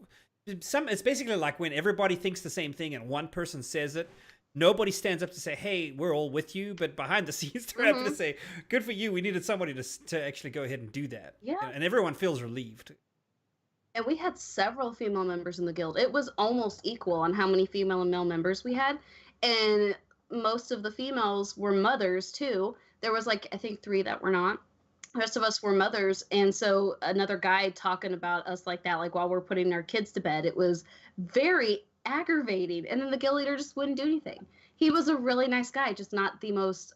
E: it's basically like when everybody thinks the same thing and one person says it. Nobody stands up to say, "Hey, we're all with you," but behind the scenes, they're happy to say, "Good for you. We needed somebody to actually go ahead and do that."
C: Yeah.
E: And everyone feels relieved.
C: And we had several female members in the guild. It was almost equal on how many female and male members we had. And most of the females were mothers, too. There was, like, I think 3 that were not. The rest of us were mothers. And so another guy talking about us like that, like while we're putting our kids to bed, it was very aggravating. And then the guild leader just wouldn't do anything. He was a really nice guy, just not the most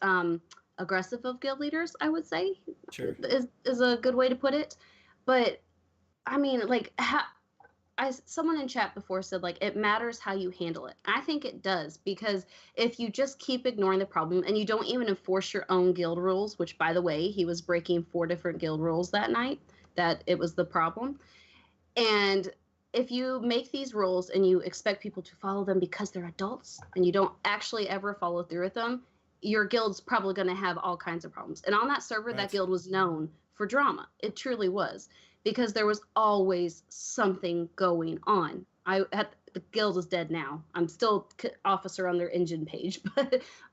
C: aggressive of guild leaders, I would say,
E: Sure.
C: is a good way to put it. But I mean, like, someone in chat before said, like, it matters how you handle it. I think it does, because if you just keep ignoring the problem and you don't even enforce your own guild rules, which, by the way, he was breaking 4 different guild rules that night, that it was the problem. And if you make these rules and you expect people to follow them because they're adults and you don't actually ever follow through with them, your guild's probably going to have all kinds of problems. And on that server,
E: Right.
C: that guild was known for drama. It truly was. Because there was always something going on. The guild is dead now. I'm still officer on their engine page,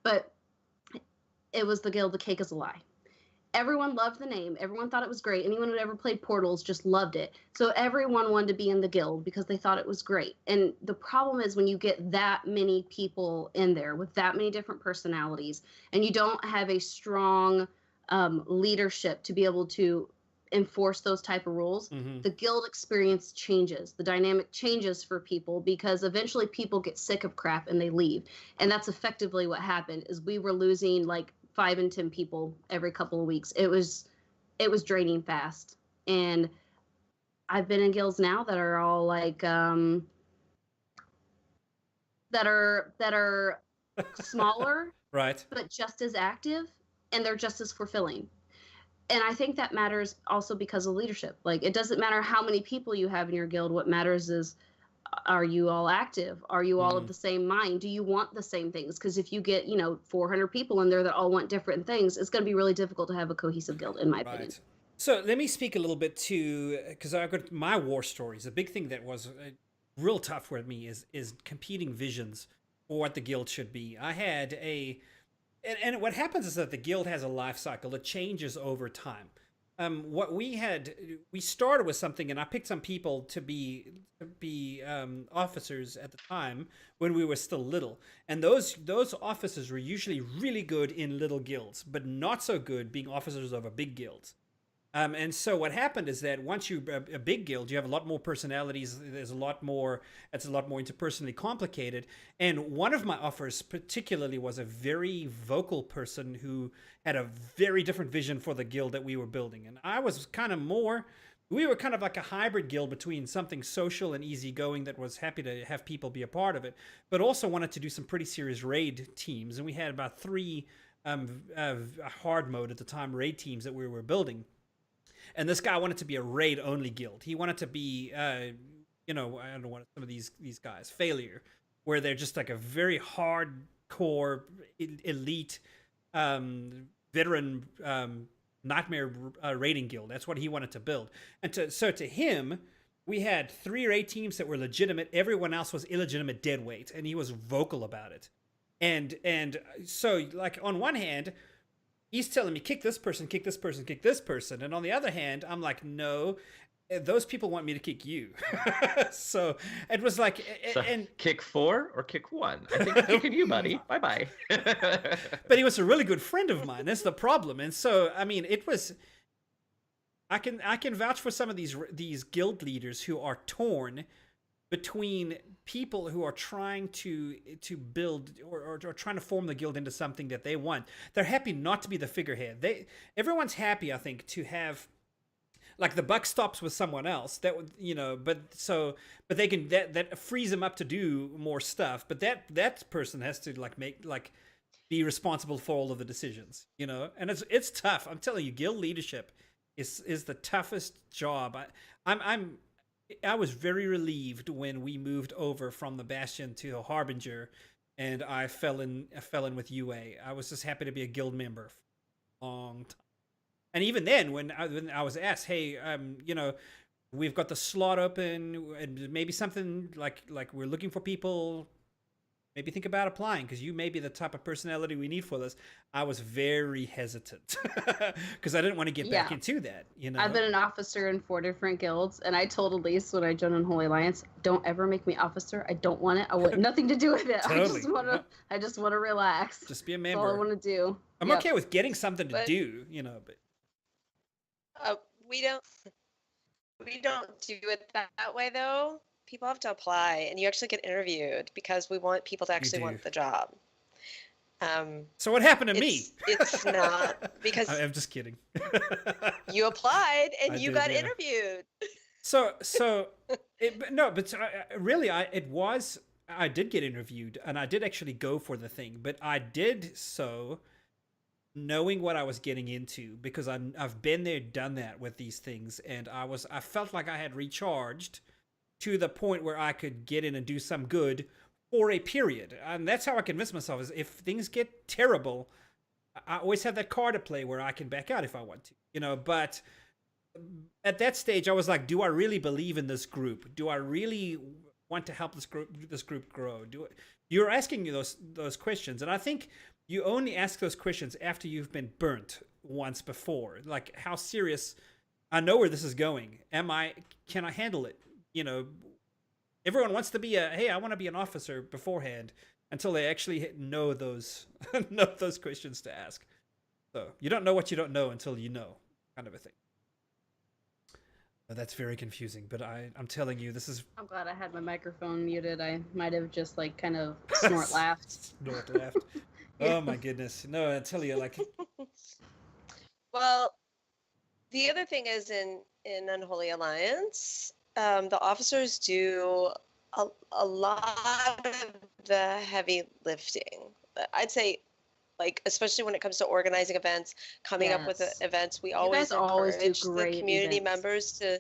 C: but it was the guild. The cake is a lie. Everyone loved the name. Everyone thought it was great. Anyone who ever played Portals just loved it. So everyone wanted to be in the guild because they thought it was great. And the problem is when you get that many people in there with that many different personalities, and you don't have a strong leadership to be able to enforce those type of rules, the guild experience changes. The dynamic changes for people because eventually people get sick of crap and they leave. And that's effectively what happened. Is we were losing like 5 and 10 people every couple of weeks. It was draining fast. And I've been in guilds now that are all like that are smaller,
E: Right.
C: but just as active, and they're just as fulfilling. And I think that matters also because of leadership. Like, it doesn't matter how many people you have in your guild. What matters is, are you all active? Are you all of the same mind? Do you want the same things? Because if you get, 400 people in there that all want different things, it's going to be really difficult to have a cohesive guild, in my opinion.
E: Right. So let me speak a little bit to, because I've got my war stories. A big thing that was real tough for me is competing visions for what the guild should be. I had and what happens is that the guild has a life cycle. It changes over time. What we started with something, and I picked some people to be officers at the time when we were still little. And those officers were usually really good in little guilds, but not so good being officers of a big guild. And so what happened is that once you're a big guild, you have a lot more personalities. It's a lot more interpersonally complicated. And one of my offers particularly was a very vocal person who had a very different vision for the guild that we were building. And I was we were kind of like a hybrid guild between something social and easygoing that was happy to have people be a part of it, but also wanted to do some pretty serious raid teams. And we had about 3 hard mode at the time raid teams that we were building. And this guy wanted to be a raid-only guild. He wanted to be, I don't know what some of these guys, failure, where they're just like a very hardcore, elite, veteran nightmare raiding guild. That's what he wanted to build. And so to him, we had 3 raid teams that were legitimate. Everyone else was illegitimate deadweight, and he was vocal about it. And so, like, on one hand, he's telling me, kick this person, kick this person, kick this person. And on the other hand, I'm like, no, those people want me to kick you. So it was like... and
A: kick 4 or kick 1? I think I'm kicking you, buddy. Bye-bye.
E: But he was a really good friend of mine. That's the problem. And so, I mean, it was... I can vouch for some of these guild leaders who are torn between people who are trying to build or trying to form the guild into something that they want. They're happy not to be the figurehead. Everyone's happy, I think, to have, like, the buck stops with someone else. That would, but they can, that frees them up to do more stuff. But that person has to be responsible for all of the decisions, and it's tough. I'm telling you, guild leadership is the toughest job. I was very relieved when we moved over from the Bastion to the Harbinger, and I fell in with UA. I was just happy to be a guild member for a long time. And even then, when I was asked, hey, we've got the slot open, and maybe something like we're looking for people. Maybe think about applying because you may be the type of personality we need for this. I was very hesitant because I didn't want to get back into that.
C: I've been an officer in 4 different guilds, and I told Elise when I joined Unholy Alliance, "Don't ever make me officer. I don't want it. I want nothing to do with it.
E: Totally.
C: I just want to relax.
E: Just be a member.
C: That's all I want to do.
E: I'm okay with getting something to do, but
B: we don't do it that way though. People have to apply, and you actually get interviewed because we want people to actually want the job.
E: So what happened to me?
B: It's not because
E: I'm just kidding.
B: You applied and you got interviewed.
E: I did get interviewed, and I did actually go for the thing, but I did so knowing what I was getting into because I've been there, done that with these things, and I felt like I had recharged to the point where I could get in and do some good for a period. And that's how I convince myself is if things get terrible, I always have that card to play where I can back out if I want to, but at that stage I was like, do I really believe in this group? Do I really want to help this group grow? You're asking you those questions. And I think you only ask those questions after you've been burnt once before. Like, how serious, I know where this is going. Can I handle it? Everyone wants to be I want to be an officer beforehand until they actually know those questions to ask. So you don't know what you don't know until you know, kind of a thing. That's very confusing, but I'm telling you, this is...
C: I'm glad I had my microphone muted. I might have just kind of snort laughed.
E: Snort laughed. Yeah. Oh my goodness. No, I tell you,
B: Well, the other thing is in Unholy Alliance, the officers do a lot of the heavy lifting. I'd say, especially when it comes to organizing events, coming up with events, we always encourage the community members to.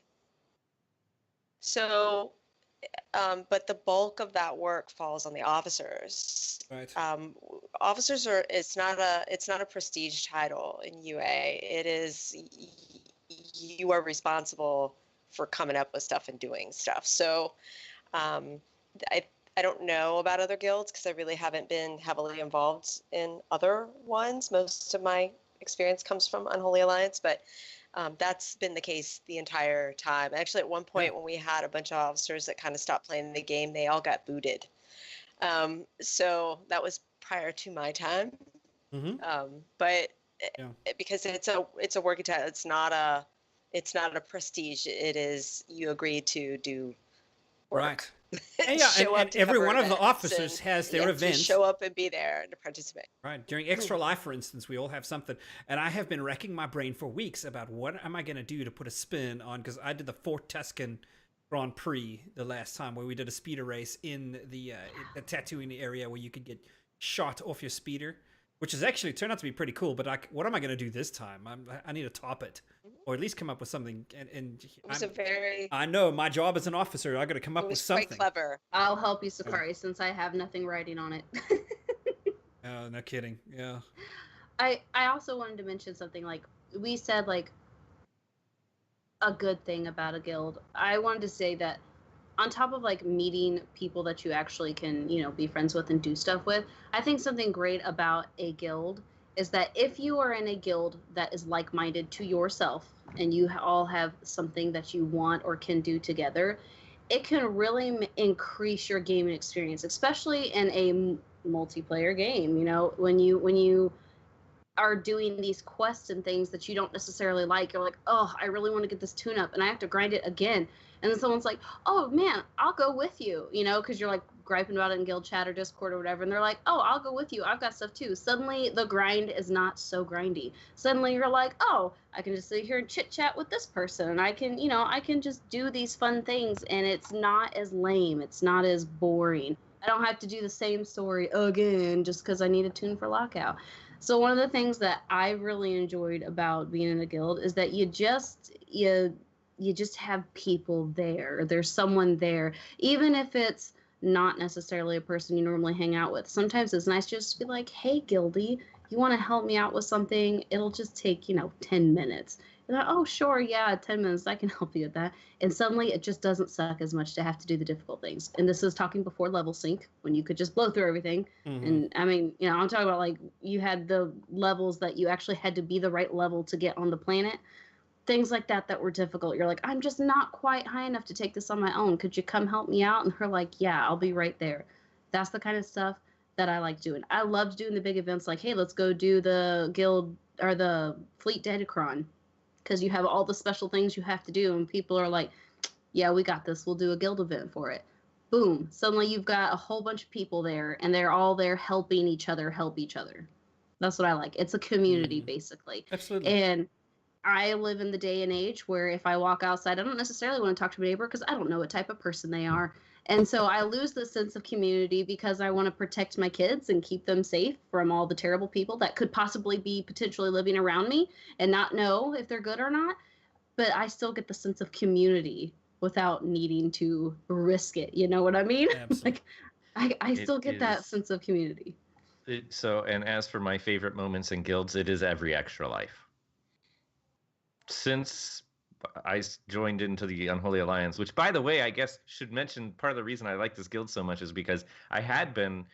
B: So, but the bulk of that work falls on the officers.
E: Right.
B: Officers it's not a prestige title in UA. It is, you are responsible for coming up with stuff and doing stuff. So I don't know about other guilds because I really haven't been heavily involved in other ones. Most of my experience comes from Unholy Alliance, but that's been the case the entire time. Actually, at one point when we had a bunch of officers that kind of stopped playing the game, they all got booted. So that was prior to my time.
E: Mm-hmm.
B: But because it's a working title, it's not a prestige. It is, you agree to do work.
E: Right. And every one of the officers has their events.
B: To show up and be there and to participate.
E: Right. During Extra Life, for instance, we all have something. And I have been racking my brain for weeks about what am I going to do to put a spin on, because I did the Fort Tuscan Grand Prix the last time where we did a speeder race in the Tatooine area where you could get shot off your speeder, which is actually turned out to be pretty cool. But what am I going to do this time? I need to top it, or at least come up with something. And I know my job as an officer, I got to come up with something.
B: Quite clever.
C: I'll help you, Sakari, since I have nothing writing on it.
E: Oh, no kidding. Yeah.
C: I also wanted to mention something. We said a good thing about a guild. I wanted to say that on top of meeting people that you actually can, be friends with and do stuff with, I think something great about a guild is that if you are in a guild that is like-minded to yourself and you all have something that you want or can do together, it can really increase your gaming experience, especially in a multiplayer game. When you are doing these quests and things that you don't necessarily like. You're like, oh, I really want to get this tune up and I have to grind it again. And then someone's like, oh man, I'll go with you, you know, because you're like griping about it in guild chat or Discord or whatever. And they're like, oh, I'll go with you. I've got stuff too. Suddenly the grind is not so grindy. Suddenly you're like, oh, I can just sit here and chit chat with this person. And I can, you know, I can just do these fun things. And it's not as lame. It's not as boring. I don't have to do the same story again just because I need a tune for lockout. So one of the things that I really enjoyed about being in a guild is that you just have people there. There's someone there, even if it's not necessarily a person you normally hang out with. Sometimes it's nice just to be like, hey, guildie, you want to help me out with something? It'll just take, 10 minutes. And like, oh, sure, yeah, 10 minutes, I can help you with that. And suddenly it just doesn't suck as much to have to do the difficult things. And this is talking before level sync, when you could just blow through everything.
E: Mhm.
C: And I mean, I'm talking about like you had the levels that you actually had to be the right level to get on the planet. Things like that were difficult. You're like, I'm just not quite high enough to take this on my own. Could you come help me out? And they're like, yeah, I'll be right there. That's the kind of stuff that I like doing. I loved doing the big events like, hey, let's go do the guild or the fleet Datacron, because you have all the special things you have to do. And people are like, yeah, we got this. We'll do a guild event for it. Boom. Suddenly you've got a whole bunch of people there and they're all there helping each other help each other. That's what I like. It's a community, basically.
E: Absolutely.
C: And I live in the day and age where if I walk outside, I don't necessarily want to talk to my neighbor because I don't know what type of person they are. And so I lose the sense of community because I want to protect my kids and keep them safe from all the terrible people that could possibly be potentially living around me and not know if they're good or not. But I still get the sense of community without needing to risk it. You know what I mean?
E: Absolutely.
C: Like I still get that
A: is-
C: sense of community.
A: And as for my favorite moments in guilds, it is every extra life. Since I joined into the Unholy Alliance, which, by the way, I guess should mention part of the reason I like this guild so much is because I had been,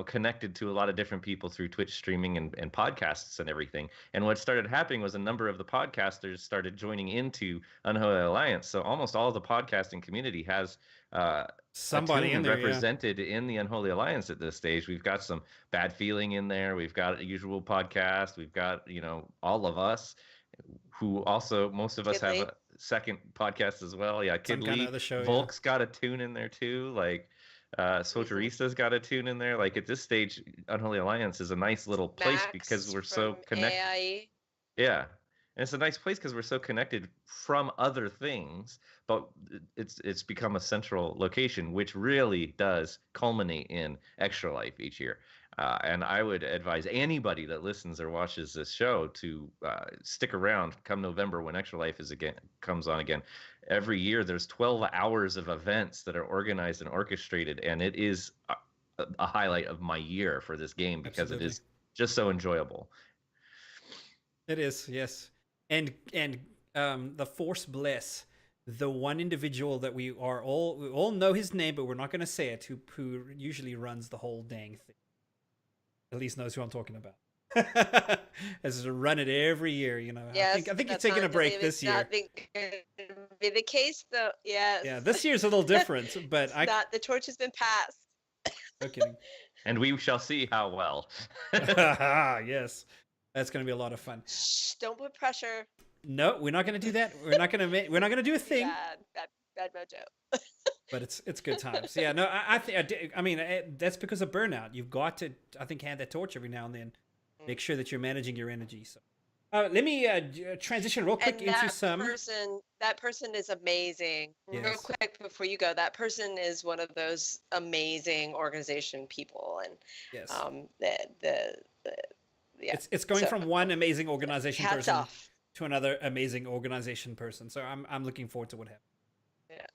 A: connected to a lot of different people through Twitch streaming and podcasts and everything. And what started happening was a number of the podcasters started joining into Unholy Alliance. So almost all of the podcasting community has
E: Somebody in there,
A: represented in the Unholy Alliance at this stage. We've got some Bad Feeling in there. We've got a Usual Podcast. We've got, all of us, who also, most of us
B: Kid Lee.
A: have a second podcast as well. Yeah, Kid
E: Some kind
A: Lee.
E: of other show,
A: Volk's got a tune in there too. Like, Soterista's got a tune in there. Like, at this stage, Unholy Alliance is a nice little place
B: Max
A: because we're so
B: from
A: connected.
B: AIE.
A: Yeah. And it's a nice place because we're so connected from other things, but it's become a central location, which really does culminate in Extra Life each year. And I would advise anybody that listens or watches this show to stick around come November when Extra Life comes on again. Every year there's 12 hours of events that are organized and orchestrated, and it is a highlight of my year for this game because
E: Absolutely.
A: it is just so enjoyable.
E: It is, yes. And the Force bless the one individual that we all know his name, but we're not going to say it. Who usually runs the whole dang thing. At least knows who I'm talking about. Has to run it every year,
B: Yes,
E: I think he's
B: that's
E: taking a
B: not
E: break
B: really-
E: this year.
B: Not be the case though. Yes.
E: Yeah, this year's a little different, but
B: Not the torch has been passed.
E: no kidding.
A: And we shall see how well.
E: Yes, that's going to be a lot of fun.
B: Shh, don't put pressure.
E: No, we're not going to do that. We're not going to do a thing.
B: Bad mojo.
E: But it's good times. Yeah, no, I mean that's because of burnout. You've got to, I think, hand that torch every now and then. Make sure that you're managing your energy. So, let me transition real quick
B: And
E: into some.
B: that person is amazing. Real
E: Yes.
B: quick before you go, that person is one of those amazing organization people, and
E: Yes,
B: yeah.
E: it's going
B: so-
E: from one amazing organization
B: Hats
E: person
B: off.
E: to another amazing organization person. So I'm looking forward to what happens.
B: Yeah.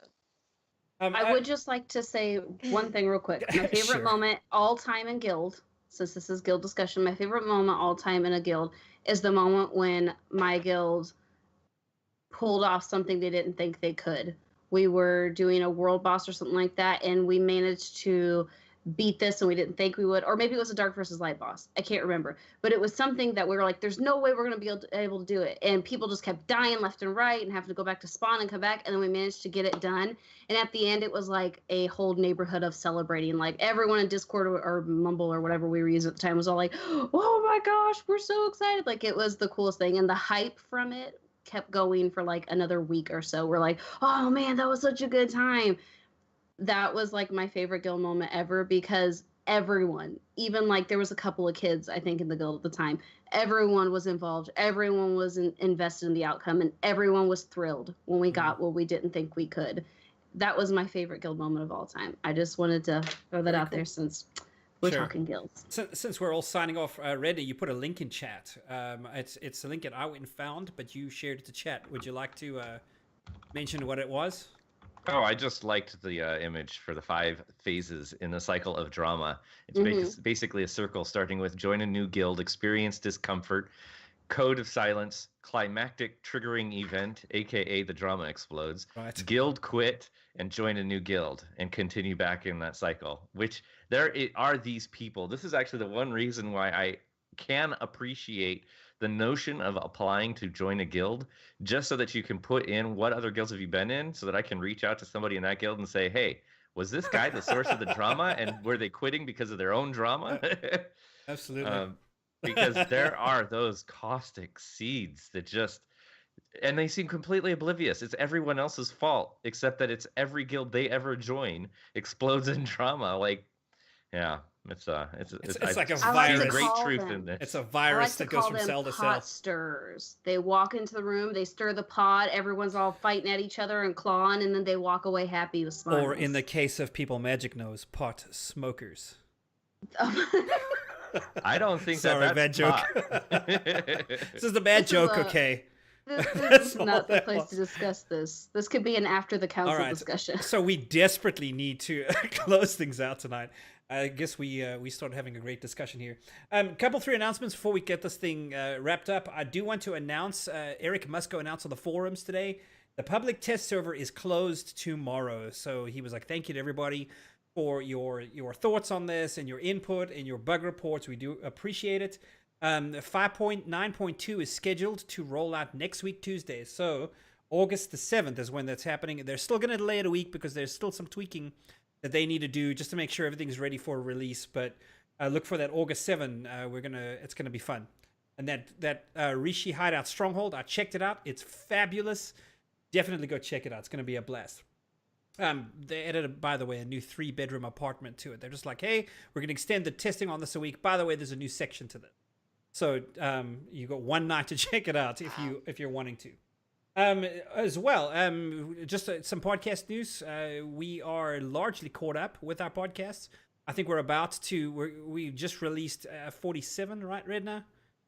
C: I would just like to say one thing real quick. My favorite
E: Sure.
C: moment all time in guild, since this is guild discussion, my favorite moment all time in a guild is the moment when my guild pulled off something they didn't think they could. We were doing a world boss or something like that, and we managed to beat this and we didn't think we would, or maybe it was a dark versus light boss. I can't remember, but it was something that we were like, there's no way we're going to be able to do it. And people just kept dying left and right and having to go back to spawn and come back. And then we managed to get it done. And at the end, it was like a whole neighborhood of celebrating. Like everyone in Discord or Mumble or whatever we were using at the time was all like, oh my gosh, we're so excited. Like it was the coolest thing. And the hype from it kept going for like another week or so. We're like, oh man, that was such a good time. That was like my favorite guild moment ever, because everyone, even like there was a couple of kids I think in the guild at the time, everyone was involved, everyone was invested in the outcome, and everyone was thrilled when we got what we didn't think we could. That was my favorite guild moment of all time. I just wanted to throw that out there since we're talking guilds.
E: Since we're all signing off, Reddy, you put a link in chat. It's a link that I went and found, but you shared it to chat. Would you like to mention what it was?
A: Oh, I just liked the image for the 5 phases in the cycle of drama. It's basically a circle starting with join a new guild, experience discomfort, code of silence, climactic triggering event, aka the drama explodes, guild quit, and join a new guild, and continue back in that cycle. Which are these people. This is actually the one reason why I can appreciate the notion of applying to join a guild, just so that you can put in what other guilds have you been in, so that I can reach out to somebody in that guild and say, hey, was this guy the source of the drama, and were they quitting because of their own drama?
E: Absolutely.
A: Because there are those caustic seeds that just, and they seem completely oblivious. It's everyone else's fault, except that it's every guild they ever join explodes in drama. Like, yeah. It's
E: like a virus.
A: There's great truth in this.
E: It's a virus that goes from cell to cell.
C: Pot stirrers. They walk into the room, they stir the pot, everyone's all fighting at each other and clawing, and then they walk away happy with smiles.
E: Or in the case of people Magic knows, pot smokers.
A: I don't think
E: Sorry,
A: that's
E: bad joke. This is the bad joke, okay?
C: This is not the place to discuss this. This could be an after the council discussion.
E: So we desperately need to close things out tonight. I guess we started having a great discussion here. Couple 3 announcements before we get this thing wrapped up. I do want to announce, Eric Musko announced on the forums today, the public test server is closed tomorrow. So he was like, thank you to everybody for your thoughts on this and your input and your bug reports. We do appreciate it. 5.9.2 is scheduled to roll out next week, Tuesday. So August the 7th is when that's happening. They're still going to delay it a week because there's still some tweaking that they need to do just to make sure everything's ready for release. But look for that August 7. It's gonna be fun. And that Rishi Hideout Stronghold, I checked it out. It's fabulous. Definitely go check it out. It's gonna be a blast. They added, by the way, a new 3-bedroom apartment to it. They're just like, hey, we're gonna extend the testing on this a week. By the way, there's a new section to that. So you got one night to check it out if you're wanting to. As well, just some podcast news. We are largely caught up with our podcasts. I think we just released 47, right, Redna? I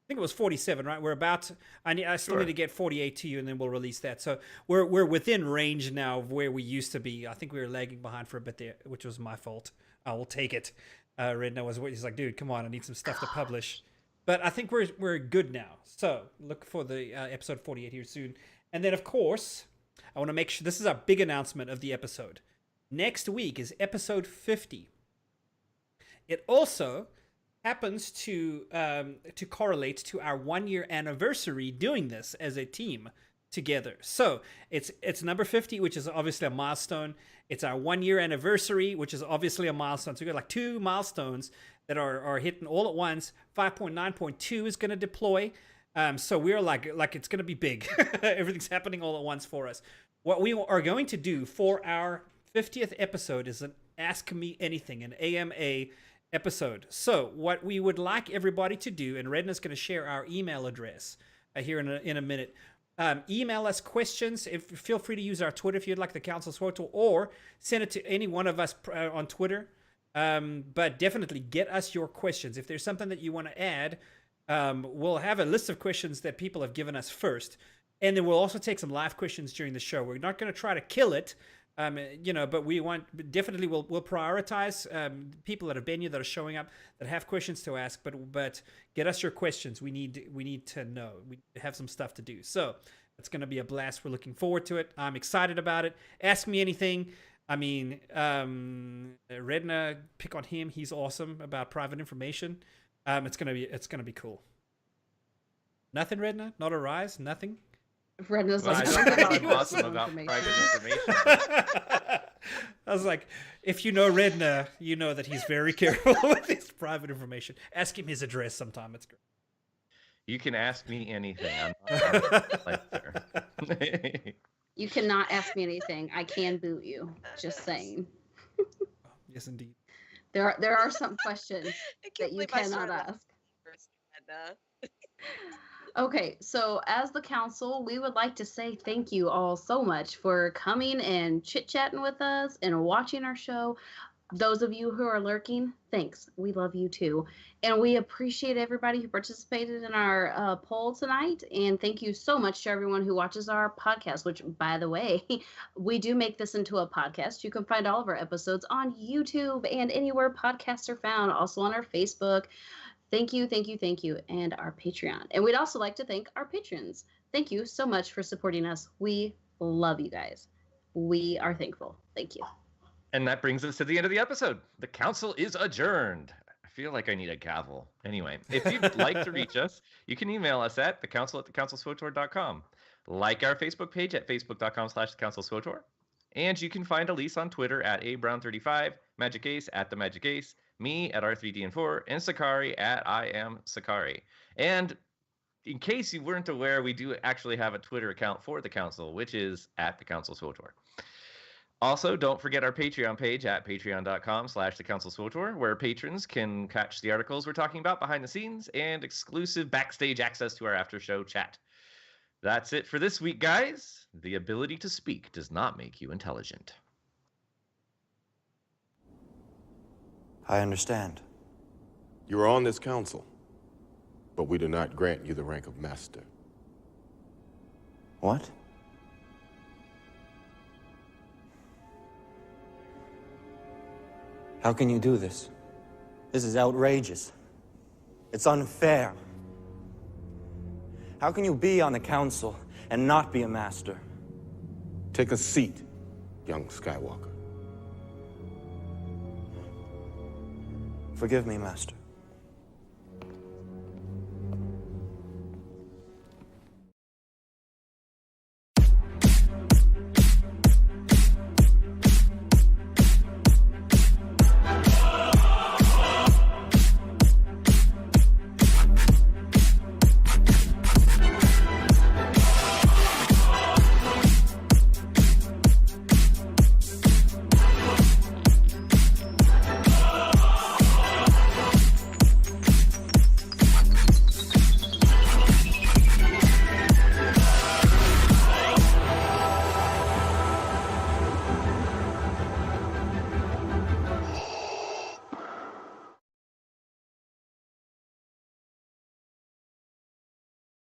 E: think it was 47, right? I still need to get 48 to you, and then we'll release that. So we're within range now of where we used to be. I think we were lagging behind for a bit there, which was my fault. I will take it. Redna he's like, dude, come on, I need some stuff to publish. But I think we're good now. So look for the episode 48 here soon. And then, of course, I want to make sure this is our big announcement of the episode. Next week is episode 50. It also happens to correlate to our 1-year anniversary doing this as a team together. So it's number 50, which is obviously a milestone. It's our 1-year anniversary, which is obviously a milestone. So we got like 2 milestones that are hitting all at once. 5.9.2 is going to deploy. So we're like it's going to be big. Everything's happening all at once for us. What we are going to do for our 50th episode is an Ask Me Anything, an AMA episode. So what we would like everybody to do, and Redna's going to share our email address here in a minute. Email us questions. Feel free to use our Twitter if you'd like the council's photo, or send it to any one of us on Twitter. But definitely get us your questions. If there's something that you want to add, we'll have a list of questions that people have given us first, and then we'll also take some live questions during the show. We're not going to try to kill it, but we'll prioritize people that have been here, that are showing up, that have questions to ask. But get us your questions. We need to know. We have some stuff to do. So it's going to be a blast. We're looking forward to it. I'm excited about it. Ask me anything. I mean, Redna, pick on him. He's awesome about private information. It's gonna be cool. Nothing, Redna? Not a rise? Nothing?
C: Redna's
A: Well,
C: like,
A: I
C: "Don't
A: don't
C: give
A: think
C: out
A: he's awesome
C: personal
A: about
C: information."
A: private information.
E: I was like, if you know Redna, you know that he's very careful with his private information. Ask him his address sometime. It's great.
A: You can ask me anything. I'm not like there.
C: You cannot ask me anything. I can boot you. Just saying.
E: Yes, indeed.
C: There are some questions
B: I
C: that
B: can't
C: you
B: believe I
C: cannot
B: started with
C: ask.
B: first, Edna.
C: Okay, so as the council, we would like to say thank you all so much for coming and chit-chatting with us and watching our show. Those of you who are lurking, thanks. We love you too. And we appreciate everybody who participated in our poll tonight. And thank you so much to everyone who watches our podcast, which, by the way, we do make this into a podcast. You can find all of our episodes on YouTube and anywhere podcasts are found, also on our Facebook. Thank you, thank you, thank you, and our Patreon. And we'd also like to thank our patrons. Thank you so much for supporting us. We love you guys. We are thankful. Thank you.
A: And that brings us to the end of the episode. The council is adjourned. I feel like I need a gavel. Anyway, if you'd like to reach us, you can email us at thecouncil@thecouncilswotor.com. Like our Facebook page at facebook.com/thecouncilswotor. And you can find Elise on Twitter at abrown35, Magic Ace at the Magic Ace, me at R3DN4, and Sakari at I am Sakari. And in case you weren't aware, we do actually have a Twitter account for the council, which is at the Council SWOTOR. Also, don't forget our Patreon page at patreon.com/thecouncilswotor, where patrons can catch the articles we're talking about behind the scenes and exclusive backstage access to our after show chat. That's it for this week, guys. The ability to speak does not make you intelligent.
D: I understand.
F: You are on this council, but we do not grant you the rank of master.
D: What? How can you do this? This is outrageous. It's unfair. How can you be on the council and not be a master?
F: Take a seat, young Skywalker.
D: Forgive me, Master.